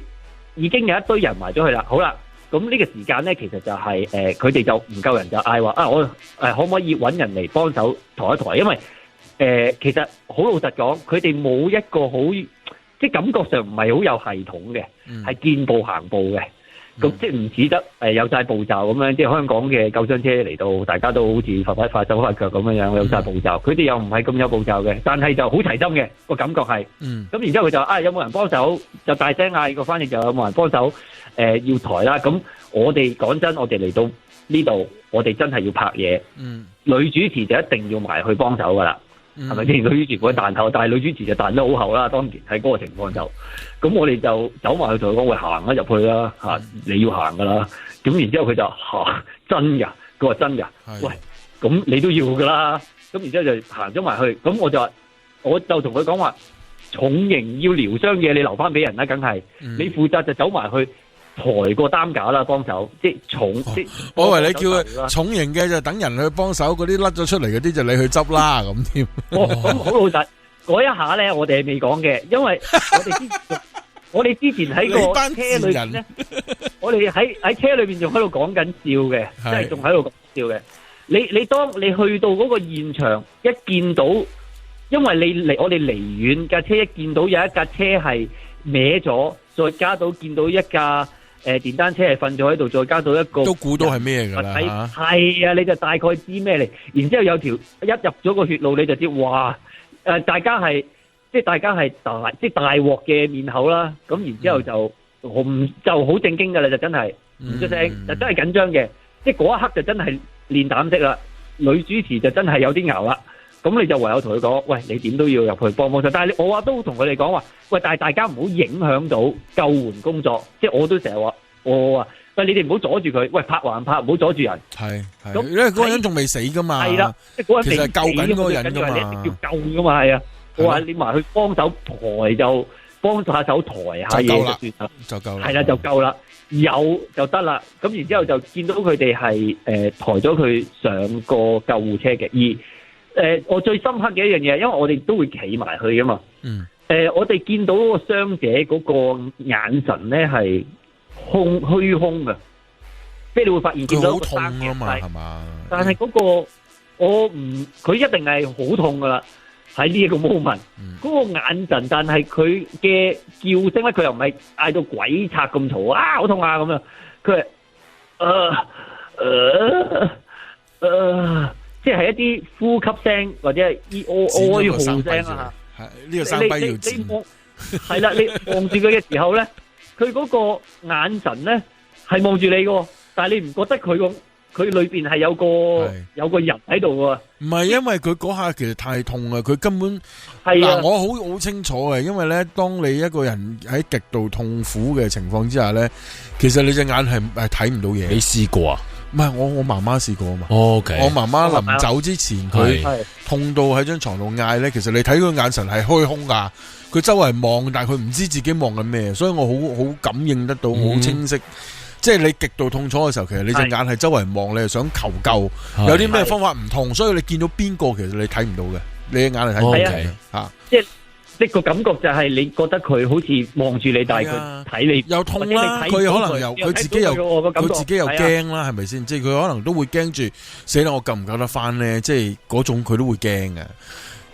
已經有一堆人埋咗去啦，好啦。咁呢個時間咧，其實就係佢哋就唔夠人，就嗌話我可唔可以揾人嚟幫手抬一抬？因為其實好老實講，佢哋冇一個好，即係感覺上唔係好有系統嘅，係見步行步嘅。咁即係唔似得有晒步驟咁樣，即係香港嘅救傷車嚟到，大家都好似快手快腳咁樣有晒步驟。佢哋又唔係咁有步驟嘅，但係就好齊心嘅個感覺係。咁然之後佢就有冇人幫手？就大聲嗌個翻譯就有冇人幫手？要抬啦。咁我哋講真，我哋嚟到呢度，我哋真係要拍嘢。女主持就一定要埋去幫手噶啦。係咪先？女主持會彈後，但係女主持就彈得好後啦。當然喺嗰個情況就，咁我哋就走埋去同佢講：喂，行啊入去啦嚇！你要行噶啦。咁然之後佢就真㗎，佢話真㗎。喂，咁你都要噶啦。咁然之後就行咗埋去。咁我就同佢講話：重型要療傷嘢，你留翻俾人啦，梗係。你負責就走埋去抬個擔架啦，幫手，即係重。我以為你叫佢重型嘅就等人去幫手，嗰啲甩咗出嚟嗰啲就你去執啦咁添。咁好老實，嗰一下咧，我哋係未講嘅，因為我哋之前喺個車裏邊咧，我哋喺車裏邊仲喺度講緊笑嘅，即係仲喺度講笑嘅。你當你去到嗰個現場，一見到，因為我哋離遠架車，一見到有一架車係歪咗，再加到見到一架電單車係瞓咗喺度，再加到一個，都估到係咩㗎啦？係啊，你就大概知咩嚟。然之後有條一入咗個血路，你就知哇！大家係大鑊嘅面口啦。咁然之後就好正經㗎啦，就真係唔出聲，就真係緊張嘅。即係嗰一刻就真係練膽色啦。女主持就真係有啲熬啦。咁你就唯有同佢講：喂，你點都要入去幫手。但係我話都同佢哋講話：喂，但係大家唔好影響到救援工作。即係我都成日話，我話：喂，你哋唔好阻住佢。喂，拍還拍，唔好阻住人。係，咁因為嗰個人仲未死噶嘛。係啦，即係嗰個人其實係救緊嗰個人噶嘛。你一定要救噶嘛，係啊。我話你埋去幫手抬就幫下手抬下嘢就算啦，就夠啦。係啦，就夠啦，有就得啦。咁然之後就見到佢哋係抬咗佢上個救護車嘅。我最深刻嘅一樣嘢，因為我哋都會企埋去噶嘛。我哋見到嗰個傷者嗰個眼神咧係虛空嘅，即係你會發現見到個傷者係嘛？但係嗰個佢一定係好痛噶啦。喺呢一個 moment，嗰個眼神，但係佢嘅叫聲咧，佢又唔係嗌到鬼賊咁嘈啊，好痛啊咁樣，佢係即係一啲呼吸聲或者係哀號聲啦嚇。係呢個生跛要剪。係啦，你望住佢嘅時候咧，佢嗰個眼神咧係望住你嘅，但係你唔覺得佢裏邊係有個人喺度喎？唔係，因為佢嗰下其實太痛啦，佢根本係啊。我好清楚嘅，因為咧，當你一個人喺極度痛苦嘅情況之下咧，其實你隻眼係睇唔到嘢。你試過啊？唔係，我媽媽試過啊嘛。OK，我媽媽臨走之前，佢痛到喺張床度嗌咧，其實你睇佢眼神係虛空噶，佢周圍望，但係佢唔知自己望緊咩，所以我好感應得到，好清晰。即係你極度痛楚嘅時候，其實你隻眼係周圍望，你係想求救，有啲咩方法唔痛，所以你見到邊個其實你睇唔到嘅，你嘅眼係睇唔到嘅吓。即係個感覺就係你覺得佢好似望住你，但係佢睇你又痛啦，佢可能又佢自己又驚啦，係咪先？即係佢可能都會驚住死啦，我救唔救得翻咧？即係嗰種佢都會驚嘅。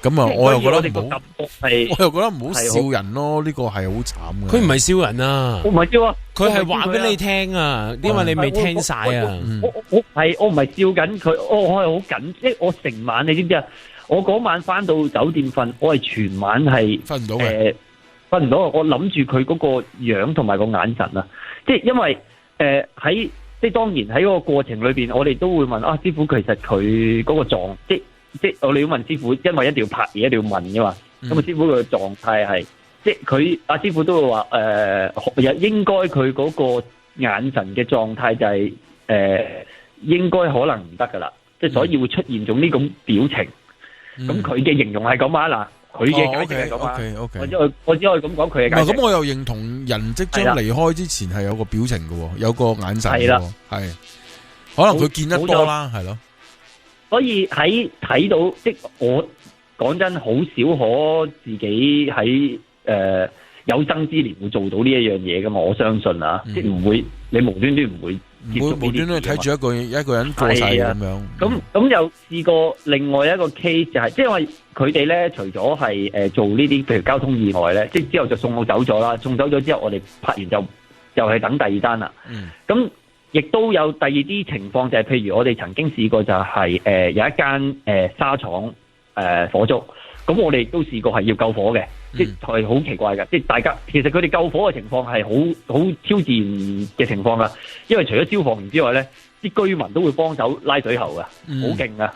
咁啊，我又覺得唔好笑人咯，呢個係好慘嘅。佢唔係笑人啊，我唔係笑啊，佢係話俾你聽啊，因為你未聽晒啊。我唔係笑緊佢，我係好緊，即係我成晚你知唔知啊？我嗰晚翻到酒店瞓，我係全晚係瞓唔到嘅，瞓唔到。我諗住佢嗰個樣同埋個眼神啊，即係因為喺即係當然喺嗰個過程裏邊，我哋都會問啊師傅，其實佢嗰個狀即係我哋要問師傅，因為一定要拍嘢，一定要問噶嘛。咁啊師傅佢嘅狀態係，即係佢阿師傅都會話應該佢嗰個眼神嘅狀態就係應該可能唔得噶啦，即係所以會出現種呢種表情。咁佢嘅形容係咁啊，嗱，佢嘅解釋係咁啊。我只可以咁講佢嘅解釋。咁我又認同人即將離開之前係有個表情嘅，有個眼神嘅，係可能佢見得多啦，係咯。所以喺睇到，即我講真，好少可自己喺有生之年會做到呢一樣嘢噶嘛。我相信啊，即唔會，你無端端唔會。無端端睇住一個人過世咁樣。咁又試過另外一個 case 就係，即係因為佢哋咧，除咗係做呢啲譬如交通意外咧，即係之後就送我走咗啦。送走咗之後，我哋拍完就係等第二單啦。咁亦都有第二啲情況，就係譬如我哋曾經試過就係有一間紗廠火燭，咁我哋都試過係要救火嘅。即係好奇怪嘅，即係大家其實佢哋救火嘅情況係好超自然嘅情況噶，因為除咗消防員之外咧，啲居民都會幫手拉水喉噶，好勁噶，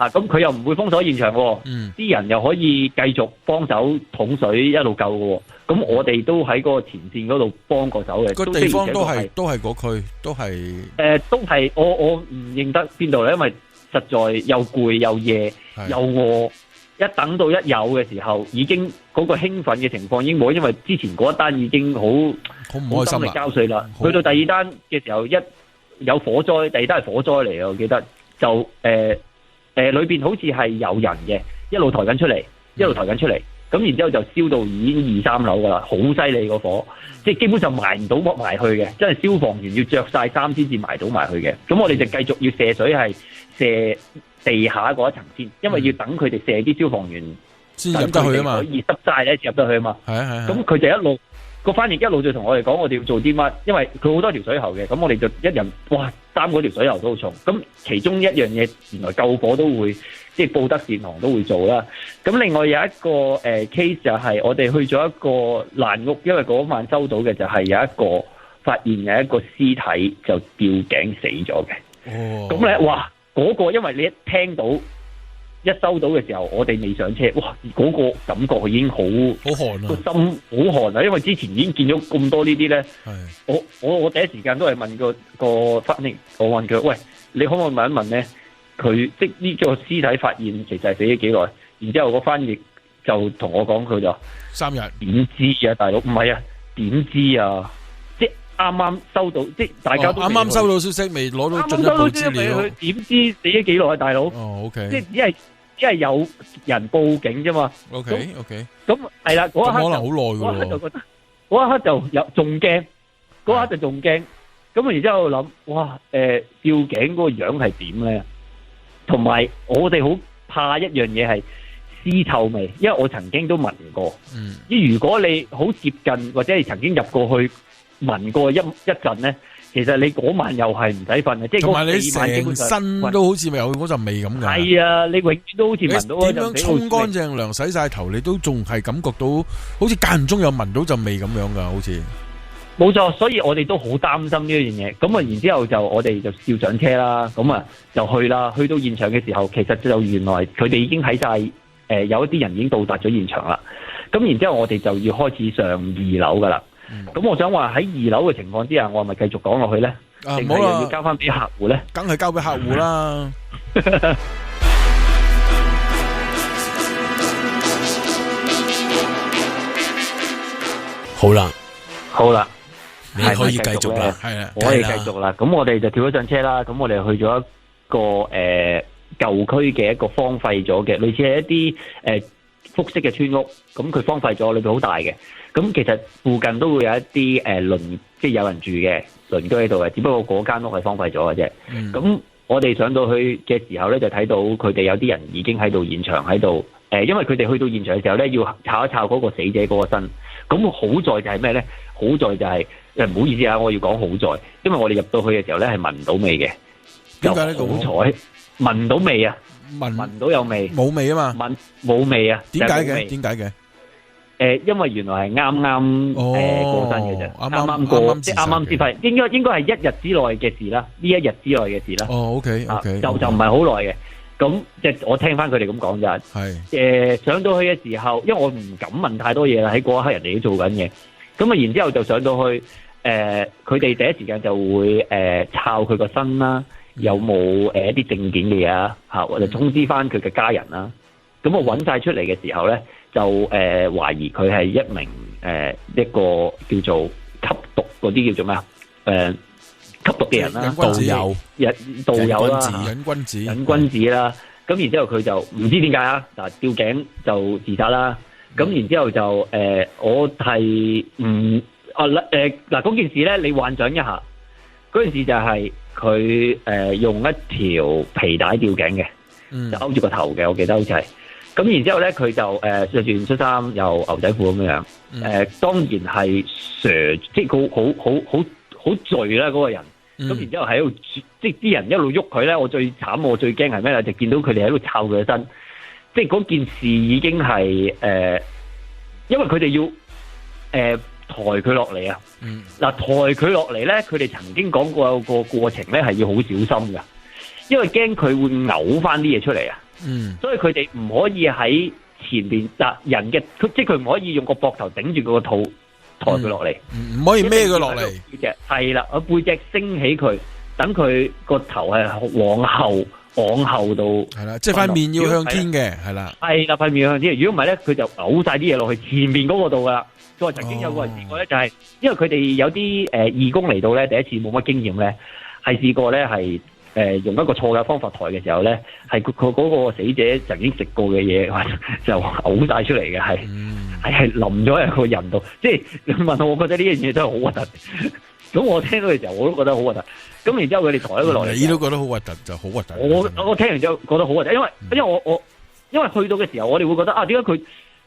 咁佢又唔會封鎖現場喎，啲人又可以繼續幫手桶水一路救嘅，咁我哋都喺嗰個前線嗰度幫過手嘅。個地方都係嗰區，都係都係我唔認得邊度咧，因為實在又攰又夜又餓。一等到一有嘅時候，已經嗰個興奮嘅情況已經冇，因為之前嗰一單已經好唔開心啦，交稅啦。去到第二單嘅時候，一有火災，第二單係火災嚟嘅，我記得就裏邊好似係有人嘅，一路抬緊出嚟，咁然之後就燒到已經2、3樓噶啦，好犀利個火，即係基本上埋唔到埋去嘅，真係消防員要着晒衫先至埋到埋去嘅。咁我哋就繼續要射水，係射地下嗰一層先，因為要等佢哋射啲消防員先入得去啊嘛，可以濕晒咧入得去啊嘛。係。咁佢就一路個翻譯一路就同我哋講，我哋要做啲乜？因為佢好多條水喉嘅，咁我哋就一人擔嗰條水喉都好重。咁其中一樣嘢，原來救火都會即係報德善行都會做啦。咁另外有一個case 就係我哋去咗一個爛屋，因為嗰晚收到嘅就係有一個發現有一個屍體就吊頸死咗嘅。哦。咁咧，哇！嗰個因為你一聽到一收到嘅時候，我哋未上車，哇！嗰個感覺已經好寒啊，個心好寒啊，因為之前已經見咗咁多呢啲咧。係。我第一時間都係問個翻譯，我問佢：喂，你可唔可以問一問咧？佢即呢個屍體發現其實係死咗幾耐？然之後個翻譯就同我講，佢就3日。點知啊，大佬？唔係啊，點知啊？啱啱收到，即係大家都啱啱收到消息，未攞到進一步資料。佢點知死咗幾耐，大佬？哦，OK。即係只係有人報警啫嘛。OK。咁係啦，嗰一刻可能好耐噶喎。嗰一刻就覺得，嗰一刻就有仲驚，嗰一刻就仲驚。咁然之後諗，哇，吊頸嗰個樣係點咧？同埋我哋好怕一樣嘢係屍臭味，因為我曾經都聞過。如果你好接近或者係曾經入過去聞過一陣咧，其實你嗰晚又係唔使瞓嘅，即係同埋你4晚基本上成身都好似有嗰陣味咁嘅。係啊，你永遠都好似聞到嗰陣味。你點樣沖乾淨涼洗晒頭，你都仲係感覺到好似間唔中有聞到陣味咁樣噶，好似。冇錯，所以我哋都好擔心呢一樣嘢。咁啊，然之後就我哋就照上車啦，咁啊就去啦。去到現場嘅時候，其實就原來佢哋已經喺晒有一啲人已經到達咗現場啦。咁然之後我哋就要開始上2樓噶啦。咁我想話喺2樓嘅情況之下，我係咪繼續講落去咧？定係又要交翻俾客戶咧？梗係交俾客戶啦。好啦，好啦。你可以繼續啦，係啦，我哋繼續啦。咁我哋就跳咗上車啦。咁我哋去咗一個舊區嘅一個荒廢咗嘅，類似係一啲複式嘅村屋。咁佢荒廢咗，裏邊好大嘅。咁其實附近都會有一啲即係有人住嘅鄰居喺度嘅，只不過嗰間屋係荒廢咗嘅啫。咁我哋上到去嘅時候咧，就睇到佢哋有啲人已經喺度現場喺度。因為佢哋去到現場嘅時候咧，要抄一抄嗰個死者嗰個身。咁好在就係咩咧？好在就係唔好意思啊，我要講好在，因為我哋入到去嘅時候咧係聞唔到味嘅。點解呢？好彩聞唔到味啊！聞唔到有味，冇味啊嘛，冇味啊！點解嘅？點解嘅？因為原來係啱啱過身嘅啫，啱啱過，即係啱啱先發現，應該係1日之內嘅事啦，呢1日之內嘅事啦。哦，OK，就唔係好耐嘅。咁即係我聽翻佢哋咁講咋。係上到去嘅時候，因為我唔敢問太多嘢啦，喺嗰一刻人哋都做緊嘢。咁啊，然之後就上到去，佢哋第一時間就會抄佢個身啦，有冇一啲證件嘅嘢啊？嚇，或者通知翻佢嘅家人啦。咁我揾晒出嚟嘅時候咧，就懷疑佢係一名一個叫做吸毒嗰啲叫做咩啊？吸毒嘅人啦，導遊啦，癮君子啦。咁然之後佢就唔知點解啊，嗱吊頸就自殺啦。咁然之後就我係嗱嗰件事咧，你幻想一下，嗰件事就係佢用一條皮帶吊頸嘅，就勾住個頭嘅，我記得好似係。咁然之後咧，佢就着住件恤衫，又牛仔褲咁樣。當然係即係好醉啦嗰個人。咁然之後喺度，即係啲人一路喐佢咧。我最慘，我最驚係咩咧？就見到佢哋喺度抄佢嘅身。即係嗰件事已經係因為佢哋要抬佢落嚟啊。嗱，抬佢落嚟咧，佢哋曾經講過有個過程咧係要好小心㗎，因為驚佢會嘔翻啲嘢出嚟啊。所以佢哋唔可以喺前邊人嘅，即係佢唔可以用個膊頭頂住佢個肚抬佢落嚟，唔可以孭佢落嚟。背脊係啦，我背脊升起佢，等佢個頭係往後到係啦，即係塊面要向天嘅，係啦，係啦，塊面向天。如果唔係咧，佢就嘔晒啲嘢落去前面嗰個度噶啦。再曾經有個人試過咧，就係因為佢哋有啲義工嚟到咧，第一次冇乜經驗咧，係試過咧係。用一個錯嘅方法抬嘅時候咧，係佢嗰個死者曾經食過嘅嘢就嘔晒出嚟嘅，係淋咗喺個人度。即係你問我，覺得呢樣嘢都係好核突。咁我聽到嘅時候，我都覺得好核突。咁然之後佢哋抬咗佢落嚟，你都覺得好核突，就好核突。我聽完之後覺得好核突，因為去到嘅時候，我哋會覺得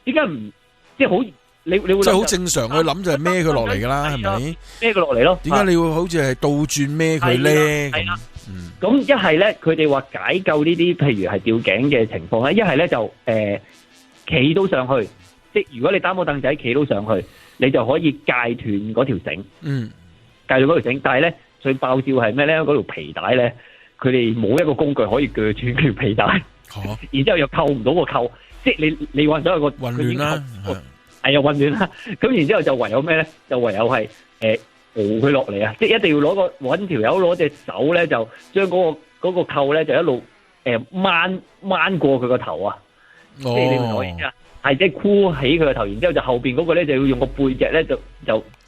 點解唔即係好？你會即係好正常去諗就係孭佢落嚟噶啦，係咪？孭佢落嚟咯。點解你會好似係倒轉孭佢咧？咁一係咧，佢哋話解救呢啲，譬如係吊頸嘅情況咧，一係咧就企到上去，即係如果你擔個凳仔企到上去，你就可以戒斷嗰條繩，戒斷嗰條繩。但係咧最爆笑係咩咧？嗰條皮帶咧，佢哋冇一個工具可以鋸斷條皮帶，然之後又扣唔到個扣，即係你揾咗一個混亂啦，係啊混亂啦。咁然之後就唯有咩咧？就唯有係熬佢落嚟啊！即係一定要揾條友攞隻手咧，就將嗰個扣咧就一路掹過佢個頭啊！即係你明我意思啊？係即係箍起佢個頭，然之後就後邊嗰個咧就要用個背脊咧就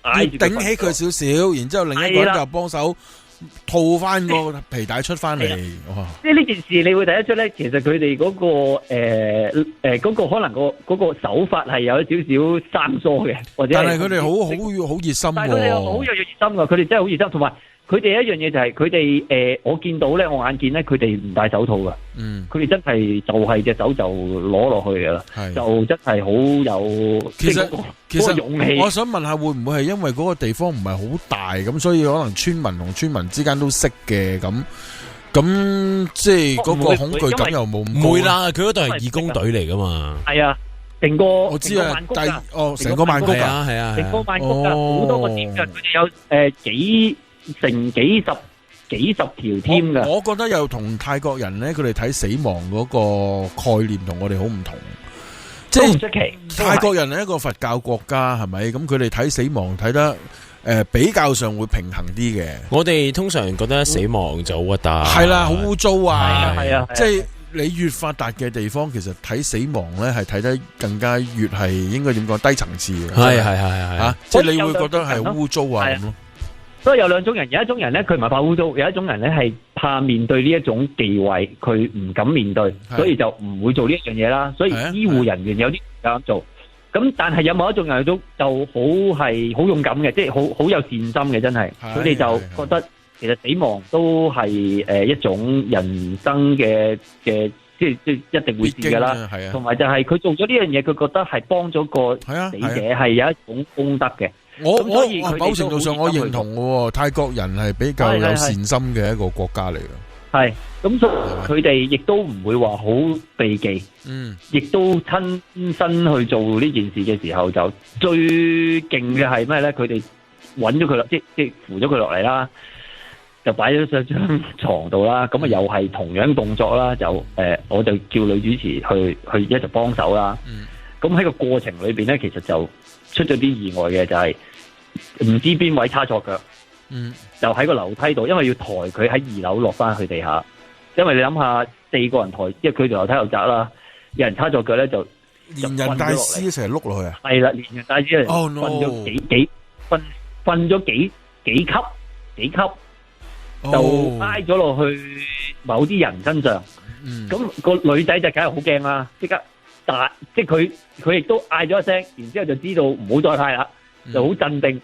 挨住頂起佢少少，然之後另一個人就幫手套翻個皮帶出翻嚟。即係呢件事你會睇得出咧，其實佢哋嗰個可能嗰個手法係有少少生疏嘅，或者但係佢哋好熱心喎。但係佢哋好有熱心㗎，佢哋真係好熱心，同埋佢哋一樣嘢就係佢哋我見到咧，我眼見咧，佢哋唔戴手套噶。佢哋真係就係隻手就攞落去噶啦，就真係好有其實勇氣。我想問下，會唔會係因為嗰個地方唔係好大咁，所以可能村民同村民之間都識嘅咁，即係嗰個恐懼感又冇咁高。唔會啦，佢嗰度係義工隊嚟噶嘛。係啊，成個我知啊，成個曼谷啊，係啊，成個曼谷啊，好多個點㗎，佢哋有幾十條添㗎。我覺得又同泰國人咧，佢哋睇死亡嗰個概念同我哋好唔同。即係泰國人係一個佛教國家，係咪？咁佢哋睇死亡睇得比較上會平衡啲嘅。我哋通常覺得死亡就好核突，係啦，好污糟啊！係啊，即係你越發達嘅地方，其實睇死亡咧係睇得更加越係應該點講低層次嘅。係啊，即係你會覺得係污糟啊咁咯。所以有兩種人，有一種人咧佢唔係怕污糟，有一種人咧係怕面對呢一種忌諱，佢唔敢面對，所以就唔會做呢一樣嘢啦。所以醫護人員有啲咁做，咁但係有某一種人都就好係好勇敢嘅，即係好有善心嘅，真係佢哋就覺得其實死亡都係一種人生嘅即係一定會試㗎啦。同埋就係佢做咗呢樣嘢，佢覺得係幫咗個死者係有一種功德嘅。我某程度上我認同嘅，泰國人係比較有善心嘅一個國家嚟嘅。係咁，所以佢哋亦都唔會話好避忌，亦都親身去做呢件事嘅時候，就最勁嘅係咩咧？佢哋揾咗佢落，即係扶咗佢落嚟啦，就擺咗上張床度啦。咁啊，又係同樣動作啦，就我就叫女主持去一齊幫手啦。咁喺個過程裏邊咧，其實就出咗啲意外嘅，就係唔知邊位叉錯腳，就喺個樓梯度，因為要抬佢喺2樓落翻去地下。因為你諗下4個人抬，因為佢條樓梯又窄啦，有人叉錯腳咧就連人帶屍一齊碌落去啊！係啦，連人帶屍瞓咗瞓咗幾級，就挨咗落去某啲人身上。咁個女仔就梗係好驚啦，即刻即係佢亦都嗌咗一聲，然之後就知道唔好再嗌啦，就好鎮定，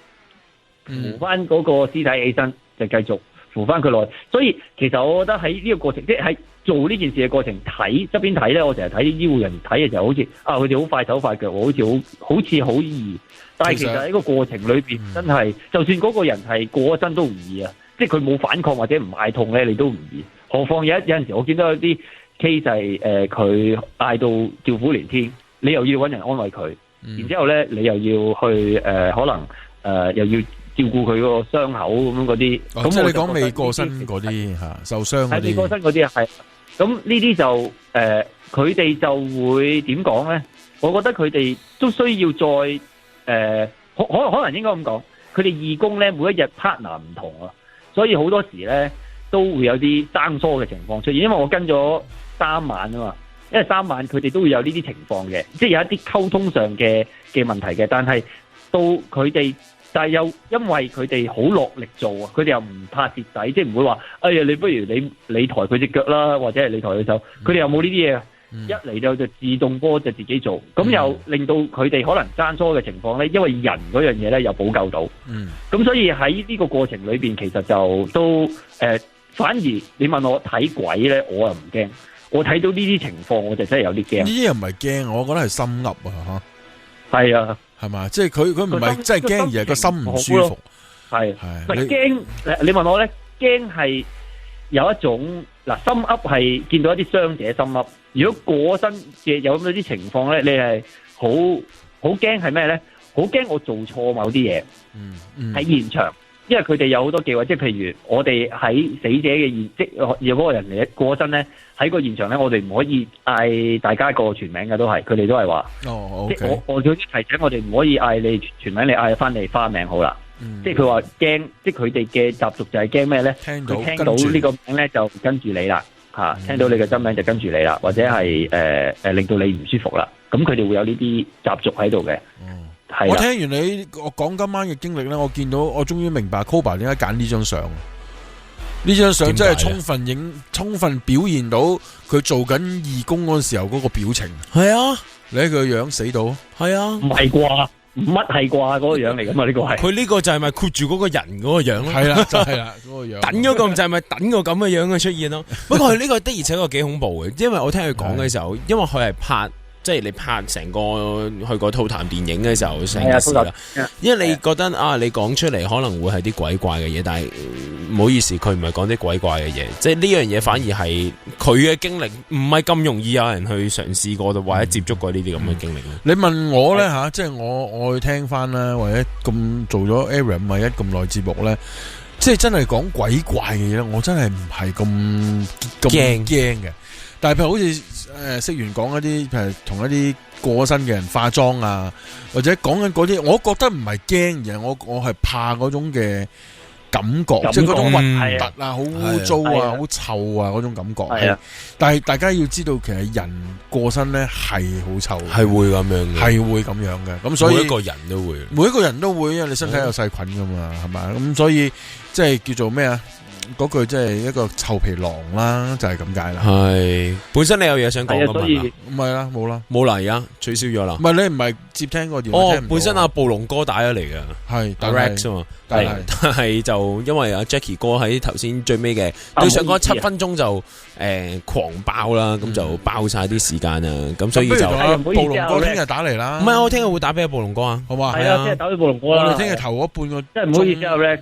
扶翻嗰個屍體起身，就繼續扶翻佢落去。所以其實我覺得喺呢個過程，即係喺做呢件事嘅過程，睇側邊睇咧，我成日睇啲醫護人睇嘅時候，好似佢哋好快手快腳，好似好易。但係其實喺個過程裏邊，真係就算嗰個人係過咗身都唔易啊！即係佢冇反抗或者唔嗌痛咧，你都唔易。何況有陣時，我見到有啲 case 係佢嗌到叫苦連天，你又要揾人安慰佢，然之後咧你又要去可能又要照顧佢個傷口咁樣嗰啲。咁即係你講未過身嗰啲嚇，受傷嗰啲。係未過身嗰啲係。咁呢啲就佢哋就會點講咧？我覺得佢哋都需要再可能應該咁講，佢哋義工咧每一日 partner 唔同啊，所以好多時咧都會有啲生疏嘅情況出現。因為我跟咗3晚啊嘛，因為3晚佢哋都會有呢啲情況嘅，即係有一啲溝通上嘅問題嘅。但係到佢哋，但係又因為佢哋好落力做啊，佢哋又唔怕蝕底，即係唔會話哎呀你不如你抬佢隻腳啦，或者係你抬佢手，佢哋又冇呢啲嘢。一嚟就自動波就自己做，咁又令到佢哋可能生疏嘅情況咧，因為人嗰樣嘢咧又補救到，咁所以喺呢個過程裏邊，其實就都反而你問我睇鬼咧，我又唔驚，我睇到呢啲情況我就真係有啲驚。呢啲又唔係驚，我覺得係心噏啊嚇。係啊，係嘛？即係佢唔係真係驚，而係個心唔舒服。係驚，你問我咧，驚係有一種嗱心噏係見到一啲傷者心噏。如果過身嘅有咁啲情況咧，你係好驚係咩咧？好驚我做錯某啲嘢，喺現場，因為佢哋有好多忌諱，即係譬如我哋喺死者嘅即有嗰個人嚟過身咧，喺個現場咧，我哋唔可以嗌大家個全名嘅，都係佢哋都係話，即係我總之提醒我哋唔可以嗌你全名，你嗌翻你花名好啦。即係佢話驚，即係佢哋嘅習俗就係驚咩咧？佢聽到呢個名咧就跟住你啦。聽到你嘅真名就跟住你啦，或者係令到你唔舒服啦，咁佢哋會有呢啲習俗喺度嘅。我聽完你我講今晚嘅經歷咧，我見到我終於明白 Koba 點解揀呢張相。呢張相真係充分表現到佢做緊義工嗰時候嗰個表情。係啊，你睇佢個樣死到。係啊，唔係啩？乜係啩嗰個樣嚟噶嘛？呢個係佢呢個就係咪括住嗰個人嗰個樣咯？係啦，就係啦，嗰個樣。等嗰個就係咪等個咁嘅樣嘅出現咯？不過佢呢個的而且確幾恐怖嘅，因為我聽佢講嘅時候，因為佢係拍。即係你拍成個去個吐痰電影嘅時候成件事啦，因為你覺得啊，你講出嚟可能會係啲鬼怪嘅嘢，但係唔好意思，佢唔係講啲鬼怪嘅嘢，即係呢樣嘢反而係佢嘅經歷，唔係咁容易有人去嘗試過或者接觸過呢啲咁嘅經歷。你問我咧吓，即係我去聽翻啦，或者咁做咗 Area 51咁耐節目咧，即係真係講鬼怪嘅嘢咧，我真係唔係咁驚嘅。但係譬如好似識完講一啲，譬如同一啲過身嘅人化妝啊，或者講緊嗰啲，我覺得唔係驚嘅，我係怕嗰種嘅感覺，即係嗰種核突啊、好污糟啊、好臭啊嗰種感覺。係啊，但係大家要知道，其實人過身咧係好臭，係會咁樣嘅，係會咁樣嘅。咁所以每一個人都會，每一個人都會，因為你身體有細菌噶嘛，係咪？咁所以即係叫做咩啊？嗰句即係一個臭皮囊啦，就係咁解啦。係本身你有嘢想講噶嘛？唔係啦，冇啦，冇啦，而家取消咗啦。唔係你唔係接聽個電話？哦，本身阿暴龍哥打咗嚟嘅，係 Rex 嘛，但係就因為阿 Jackie 哥喺頭先最尾嘅對上嗰7分鐘就狂爆啦，咁就爆晒啲時間啊，咁所以就暴龍哥聽日打嚟啦。唔係，我聽日會打俾阿暴龍哥啊，好嘛？係啊，聽日打俾暴龍哥啦。我哋聽日頭嗰半個，真係唔好意思啊 Rex。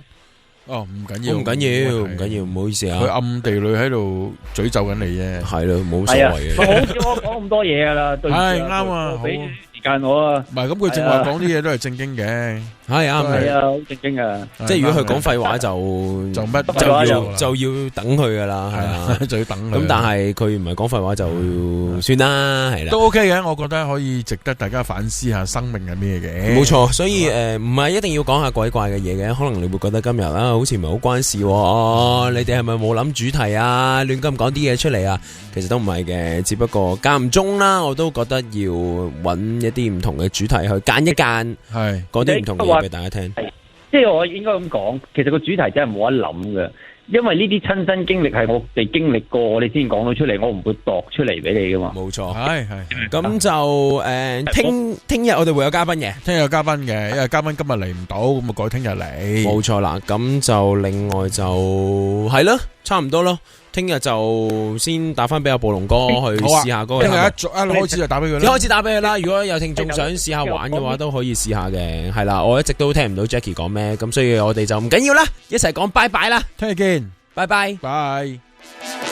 哦，唔緊要，唔緊要，唔好意思啊。佢暗地裏喺度詛咒緊你啫。係咯，冇所謂嘅。好少我講咁多嘢噶啦，對。係啱啊，俾時間我啊。唔係咁，佢正話講啲嘢都係正經嘅。係啱，係啊，好正經啊。即係如果佢講廢話就要等佢噶啦，係啊，就要等佢。咁但係佢唔係講廢話就算啦，係啦。都 OK 嘅，我覺得可以值得大家反思下生命係咩嘅。冇錯，所以唔係一定要講下鬼怪嘅嘢嘅，可能你會覺得今日啦，好似唔係好關事喎。你哋係咪冇諗主題啊？亂咁講啲嘢出嚟啊？其實都唔係嘅，只不過間唔中啦，我都覺得要揾一啲唔同嘅主題去揀一揀，係講啲唔同嘅嘢俾大家聽。即係我應該咁講，其實個主題真係冇得諗嘅，因為呢啲親身經歷係我哋經歷過，我哋先講到出嚟，我唔會度出嚟俾你噶嘛。冇錯，係。咁就聽日我哋會有嘉賓嘅，聽日有嘉賓嘅，因為嘉賓今日嚟唔到，咁啊改聽日嚟。冇錯啦，咁就另外就係咯，差唔多咯。聽日就先打翻俾阿暴龍哥去試下嗰個。聽日一開始就打俾佢啦。一開始打俾佢啦。如果有聽眾想試下玩嘅話，都可以試下嘅。係啦，我一直都聽唔到 Jackie 講咩，咁所以我哋就唔緊要啦，一齊講拜拜啦。聽日見，拜拜，拜。